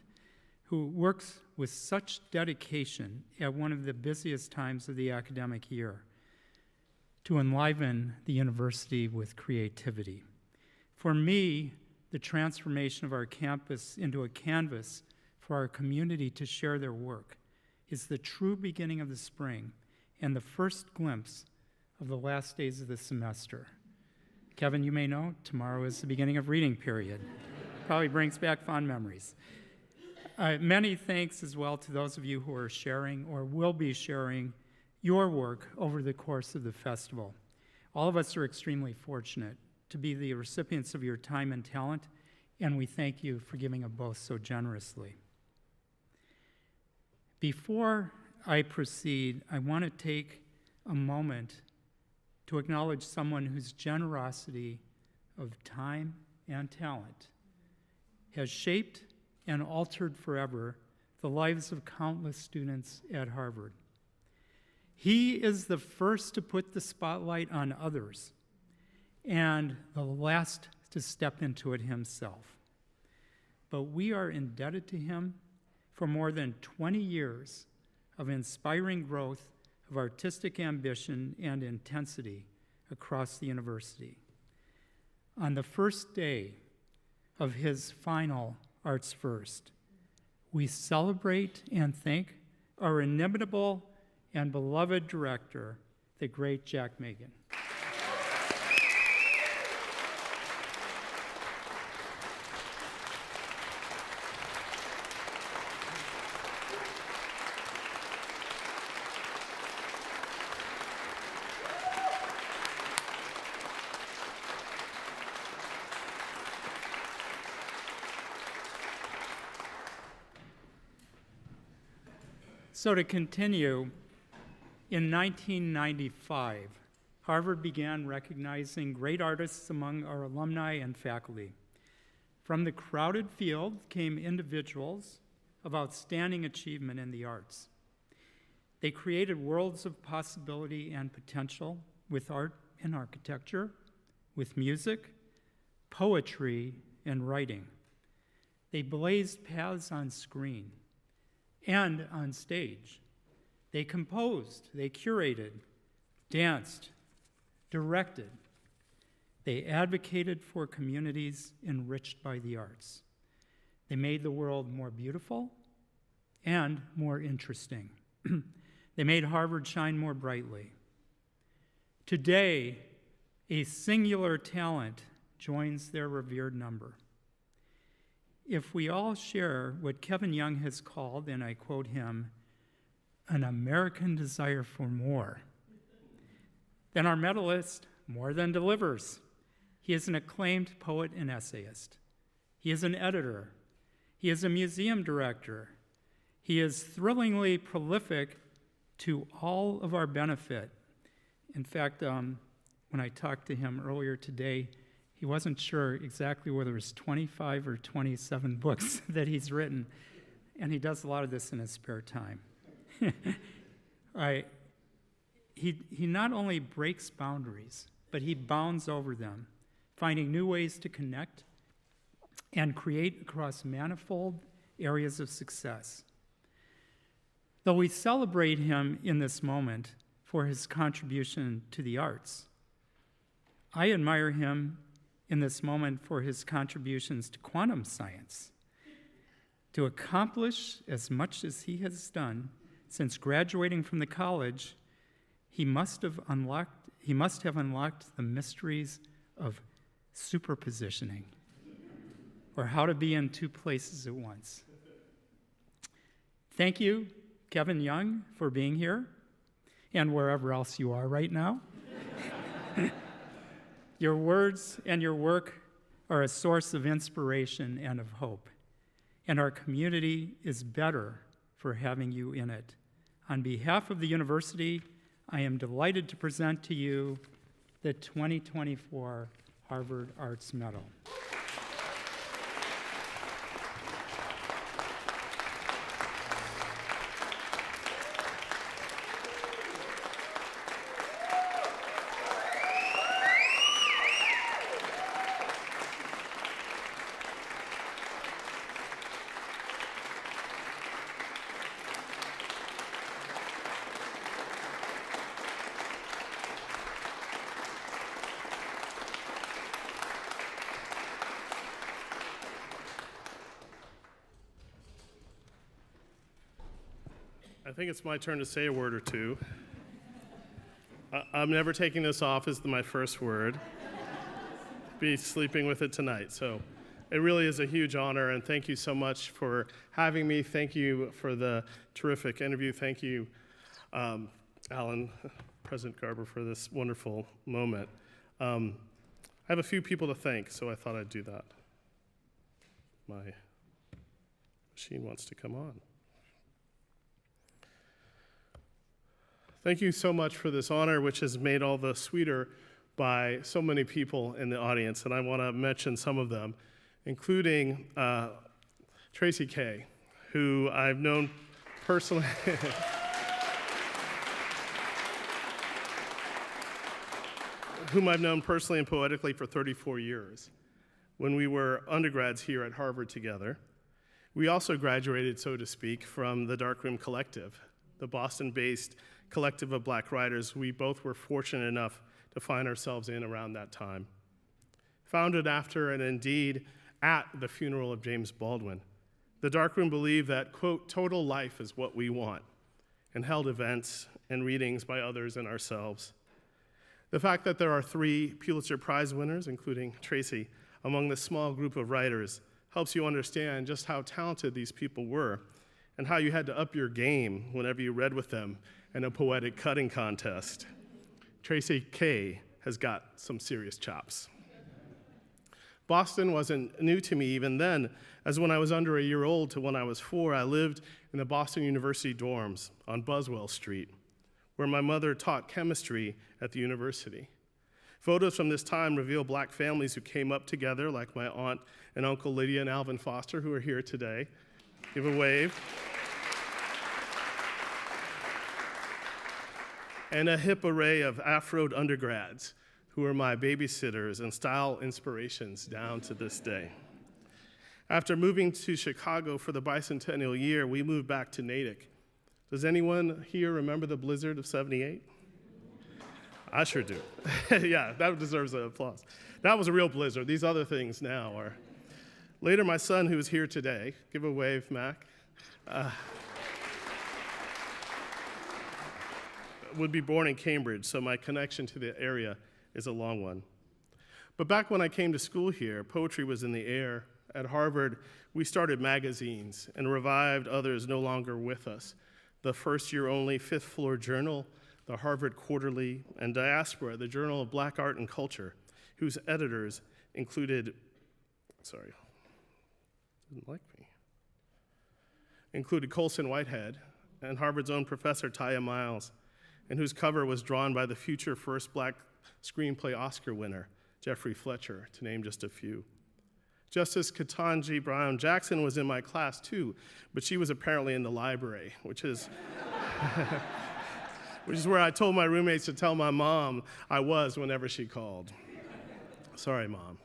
who works with such dedication at one of the busiest times of the academic year to enliven the university with creativity. For me, the transformation of our campus into a canvas for our community to share their work is the true beginning of the spring and the first glimpse of the last days of the semester. Kevin, you may know, tomorrow is the beginning of reading period. Probably brings back fond memories. Many thanks as well to those of you who are sharing or will be sharing your work over the course of the festival. All of us are extremely fortunate to be the recipients of your time and talent, and we thank you for giving of both so generously. Before I proceed, I want to take a moment to acknowledge someone whose generosity of time and talent has shaped and altered forever the lives of countless students at Harvard. He is the first to put the spotlight on others and the last to step into it himself. But we are indebted to him for more than 20 years of inspiring growth of artistic ambition and intensity across the university. On the first day of his final Arts First, we celebrate and thank our inimitable and beloved director, the great Jack Megan. So to continue, in 1995, Harvard began recognizing great artists among our alumni and faculty. From the crowded field came individuals of outstanding achievement in the arts. They created worlds of possibility and potential with art and architecture, with music, poetry, and writing. They blazed paths on screen and on stage. They composed, they curated, danced, directed. They advocated for communities enriched by the arts. They made the world more beautiful and more interesting. They made Harvard shine more brightly. Today, a singular talent joins their revered number. If we all share what Kevin Young has called, and I quote him, an American desire for more, then our medalist more than delivers. He is an acclaimed poet and essayist. He is an editor. He is a museum director. He is thrillingly prolific to all of our benefit. In fact, when I talked to him earlier today, he wasn't sure exactly whether it was 25 or 27 books that he's written, and he does a lot of this in his spare time. He not only breaks boundaries, but he bounds over them, finding new ways to connect and create across manifold areas of success. Though we celebrate him in this moment for his contribution to the arts, I admire him in this moment for his contributions to quantum science. To accomplish as much as he has done since graduating from the college, he must have unlocked the mysteries of superpositioning, or how to be in two places at once. Thank you, Kevin Young, for being here, and wherever else you are right now. Your words and your work are a source of inspiration and of hope, and our community is better for having you in it. On behalf of the university, I am delighted to present to you the 2024 Harvard Arts Medal. I think it's my turn to say a word or two. I'm never taking this off as my first word. Be sleeping with it tonight. So it really is a huge honor, and thank you so much for having me. Thank you for the terrific interview. Thank you, Alan, President Garber, for this wonderful moment. I have a few people to thank, so I thought I'd do that. My machine wants to come on. Thank you so much for this honor, which is made all the sweeter by so many people in the audience, and I want to mention some of them, including Tracy K, who I've known personally. Whom I've known personally and poetically for 34 years. When we were undergrads here at Harvard together, we also graduated, so to speak, from the Darkroom Collective, the Boston-based collective of Black writers we both were fortunate enough to find ourselves in around that time. Founded after and indeed at the funeral of James Baldwin, the Darkroom believed that, quote, total life is what we want, and held events and readings by others and ourselves. The fact that there are 3 Pulitzer Prize winners, including Tracy, among this small group of writers helps you understand just how talented these people were and how you had to up your game whenever you read with them in a poetic cutting contest. Tracy K has got some serious chops. Boston wasn't new to me even then, as when I was under a year old to when I was 4, I lived in the Boston University dorms on Buswell Street, where my mother taught chemistry at the university. Photos from this time reveal Black families who came up together, like my aunt and Uncle Lydia and Alvin Foster, who are here today. Give a wave. And a hip array of Afroed undergrads who are my babysitters and style inspirations down to this day. After moving to Chicago for the bicentennial year, we moved back to Natick. Does anyone here remember the blizzard of '78? I sure do. Yeah, that deserves an applause. That was a real blizzard. These other things now are. Later, my son, who is here today, give a wave, Mac, would be born in Cambridge, so my connection to the area is a long one. But back when I came to school here, poetry was in the air. At Harvard, we started magazines and revived others no longer with us. The first-year-only Fifth Floor Journal, the Harvard Quarterly, and Diaspora, the Journal of Black Art and Culture, whose editors included, included Colson Whitehead and Harvard's own Professor Taya Miles, and whose cover was drawn by the future first Black Screenplay Oscar winner, Jeffrey Fletcher, to name just a few. Justice Ketanji Brown Jackson was in my class too, but she was apparently in the library, which is where I told my roommates to tell my mom I was whenever she called. Sorry, Mom.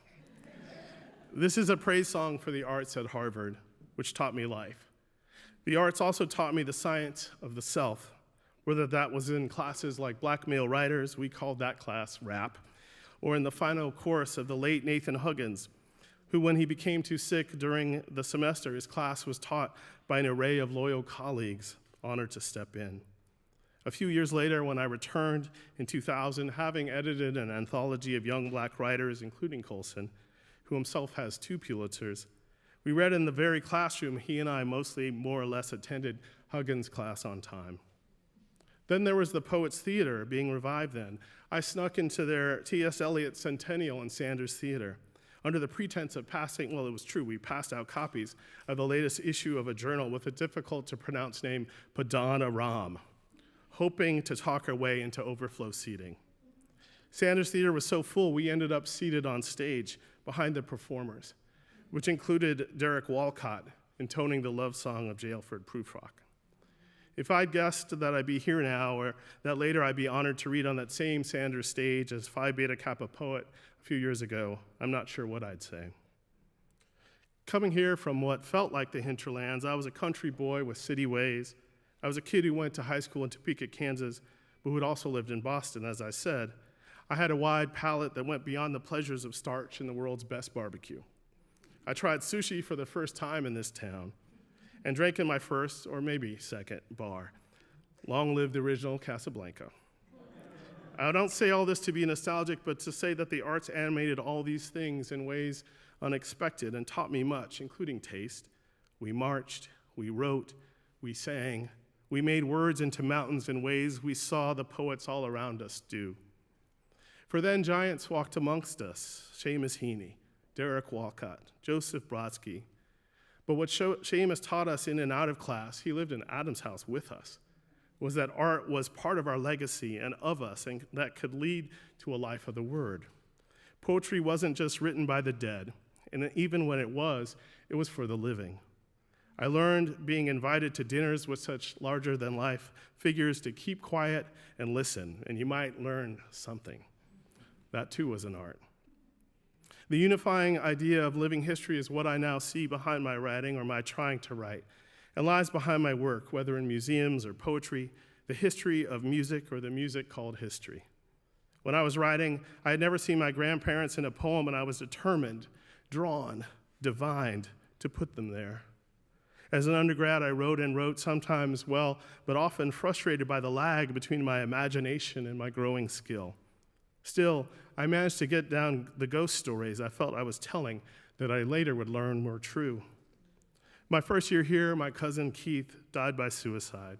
This is a praise song for the arts at Harvard, which taught me life. The arts also taught me the science of the self, whether that was in classes like Black Male Writers, we called that class rap, or in the final course of the late Nathan Huggins, who, when he became too sick during the semester, his class was taught by an array of loyal colleagues, honored to step in. A few years later, when I returned in 2000, having edited an anthology of young Black writers, including Colson, who himself has 2 Pulitzers, we read in the very classroom he and I mostly more or less attended Huggins' class on time. Then there was the Poets Theater being revived then. I snuck into their T.S. Eliot Centennial in Sanders Theater under the pretense of passing, well, it was true, we passed out copies of the latest issue of a journal with a difficult-to-pronounce name, Padan Aram, hoping to talk our way into overflow seating. Sanders Theater was so full, we ended up seated on stage behind the performers, which included Derek Walcott intoning the love song of J. Alfred Prufrock. If I'd guessed that I'd be here now, or that later I'd be honored to read on that same Sanders stage as Phi Beta Kappa poet a few years ago, I'm not sure what I'd say. Coming here from what felt like the hinterlands, I was a country boy with city ways. I was a kid who went to high school in Topeka, Kansas, but who had also lived in Boston, as I said. I had a wide palate that went beyond the pleasures of starch and the world's best barbecue. I tried sushi for the first time in this town, and drank in my first, or maybe second, bar. Long live the original Casablanca. I don't say all this to be nostalgic, but to say that the arts animated all these things in ways unexpected and taught me much, including taste. We marched, we wrote, we sang, we made words into mountains in ways we saw the poets all around us do. For then giants walked amongst us, Seamus Heaney, Derek Walcott, Joseph Brodsky. But what Seamus taught us in and out of class, he lived in Adam's house with us, was that art was part of our legacy and of us, and that could lead to a life of the word. Poetry wasn't just written by the dead, and even when it was for the living. I learned being invited to dinners with such larger-than-life figures to keep quiet and listen, and you might learn something. That too was an art. The unifying idea of living history is what I now see behind my writing or my trying to write, and lies behind my work, whether in museums or poetry, the history of music or the music called history. When I was writing, I had never seen my grandparents in a poem, and I was determined, drawn, divined to put them there. As an undergrad, I wrote and wrote, sometimes well, but often frustrated by the lag between my imagination and my growing skill. Still, I managed to get down the ghost stories I felt I was telling that I later would learn were true. My first year here, my cousin Keith died by suicide.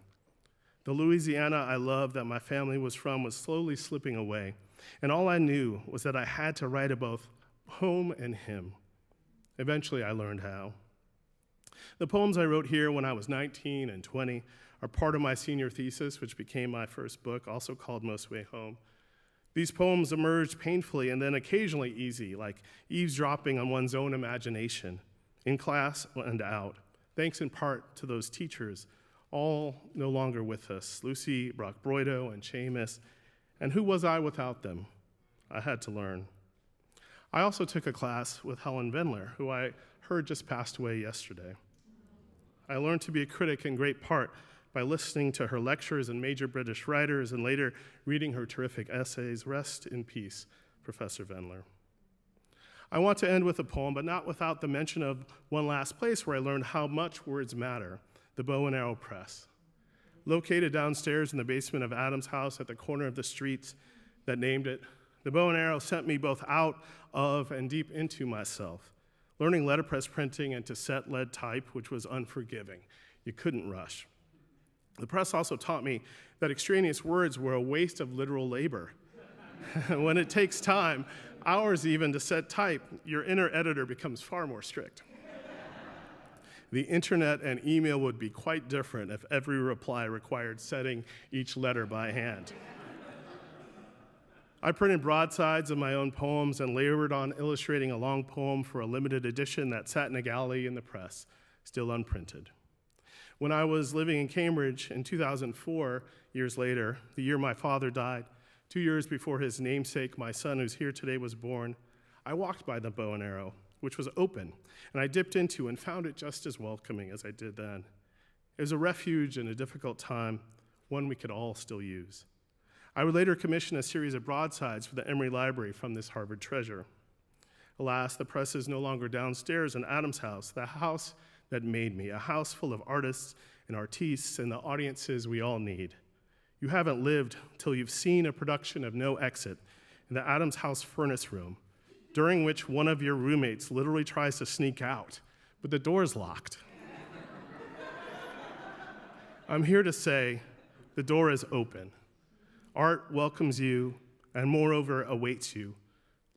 The Louisiana I loved that my family was from was slowly slipping away, and all I knew was that I had to write about home and him. Eventually, I learned how. The poems I wrote here when I was 19 and 20 are part of my senior thesis, which became my first book, also called Most Way Home. These poems emerged painfully and then occasionally easy, like eavesdropping on one's own imagination, in class and out, thanks in part to those teachers, all no longer with us, Lucy Brock-Broido and Seamus, and who was I without them? I had to learn. I also took a class with Helen Vendler, who I heard just passed away yesterday. I learned to be a critic in great part by listening to her lectures and major British writers and later reading her terrific essays. Rest in peace, Professor Vendler. I want to end with a poem, but not without the mention of one last place where I learned how much words matter, the Bow and Arrow Press. Located downstairs in the basement of Adam's house at the corner of the street that named it, the Bow and Arrow sent me both out of and deep into myself, learning letterpress printing and to set lead type, which was unforgiving. You couldn't rush. The press also taught me that extraneous words were a waste of literal labor. When it takes time, hours even, to set type, your inner editor becomes far more strict. The internet and email would be quite different if every reply required setting each letter by hand. I printed broadsides of my own poems and labored on illustrating a long poem for a limited edition that sat in a gallery in the press, still unprinted. When I was living in Cambridge in 2004, years later, the year my father died, 2 years before his namesake, my son who's here today, was born, I walked by the Bow and Arrow, which was open, and I dipped into and found it just as welcoming as I did then. It was a refuge in a difficult time, one we could all still use. I would later commission a series of broadsides for the Emory Library from this Harvard treasure. Alas, the press is no longer downstairs in Adam's house, the house that made me, a house full of artists and artistes and the audiences we all need. You haven't lived till you've seen a production of No Exit in the Adams House furnace room, during which one of your roommates literally tries to sneak out, but the door's locked. I'm here to say the door is open. Art welcomes you and moreover awaits you,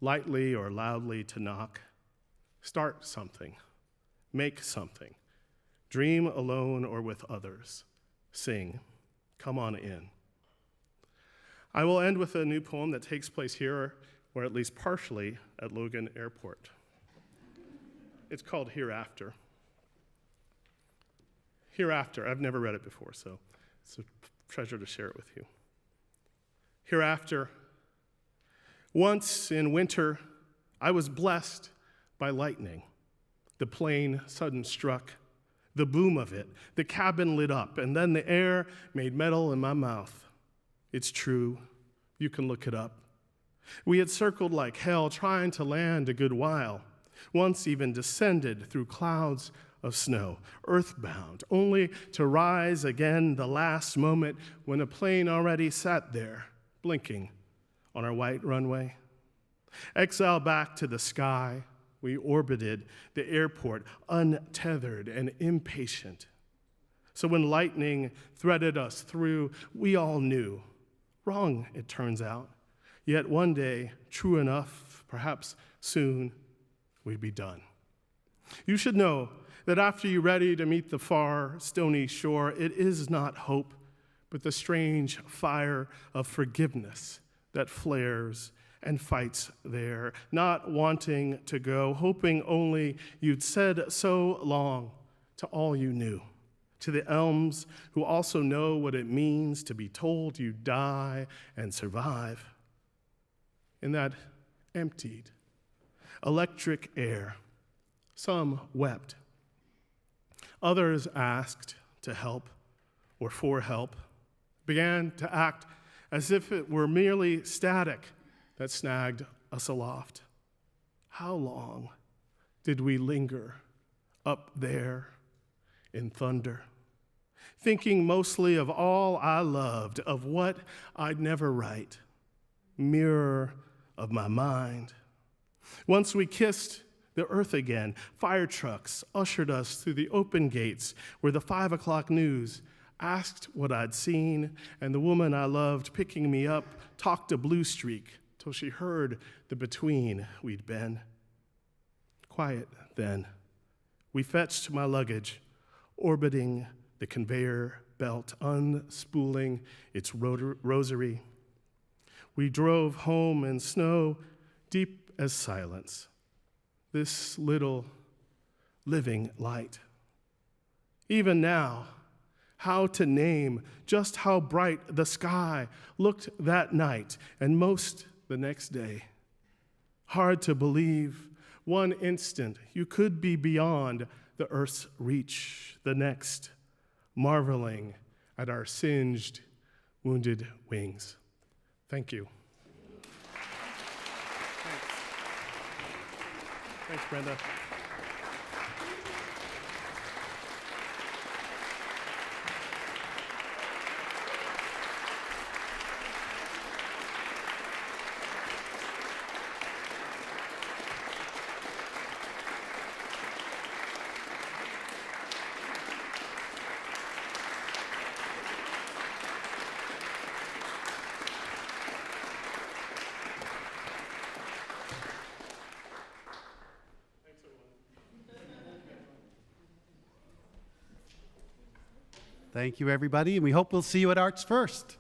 lightly or loudly to knock. Start something. Make something. Dream alone or with others. Sing. Come on in. I will end with a new poem that takes place here, or at least partially, at Logan Airport. It's called Hereafter. Hereafter. I've never read it before, so it's a treasure to share it with you. Hereafter. Once in winter, I was blessed by lightning. The plane sudden struck, the boom of it, the cabin lit up, and then the air made metal in my mouth. It's true, you can look it up. We had circled like hell, trying to land a good while, once even descended through clouds of snow, earthbound, only to rise again the last moment when a plane already sat there, blinking on our white runway. Exile back to the sky, we orbited the airport, untethered and impatient. So when lightning threaded us through, we all knew. Wrong, it turns out. Yet one day, true enough, perhaps soon, we'd be done. You should know that after you're ready to meet the far, stony shore, it is not hope, but the strange fire of forgiveness that flares and fights there, not wanting to go, hoping only you'd said so long to all you knew, to the elms who also know what it means to be told you die and survive. In that emptied, electric air, some wept. Others asked to help or for help, began to act as if it were merely static that snagged us aloft. How long did we linger up there in thunder, thinking mostly of all I loved, of what I'd never write, mirror of my mind. Once we kissed the earth again, fire trucks ushered us through the open gates where the 5 o'clock news asked what I'd seen, and the woman I loved picking me up talked a blue streak till she heard the between we'd been. Quiet then, We fetched my luggage, orbiting the conveyor belt, unspooling its rosary. We drove home in snow deep as silence, this little living light. Even now, how to name just how bright the sky looked that night and most the next day. Hard to believe one instant you could be beyond the earth's reach, the next marveling at our singed, wounded wings. Thank you. Thanks, Brenda. Thank you, everybody, and we hope we'll see you at Arts First.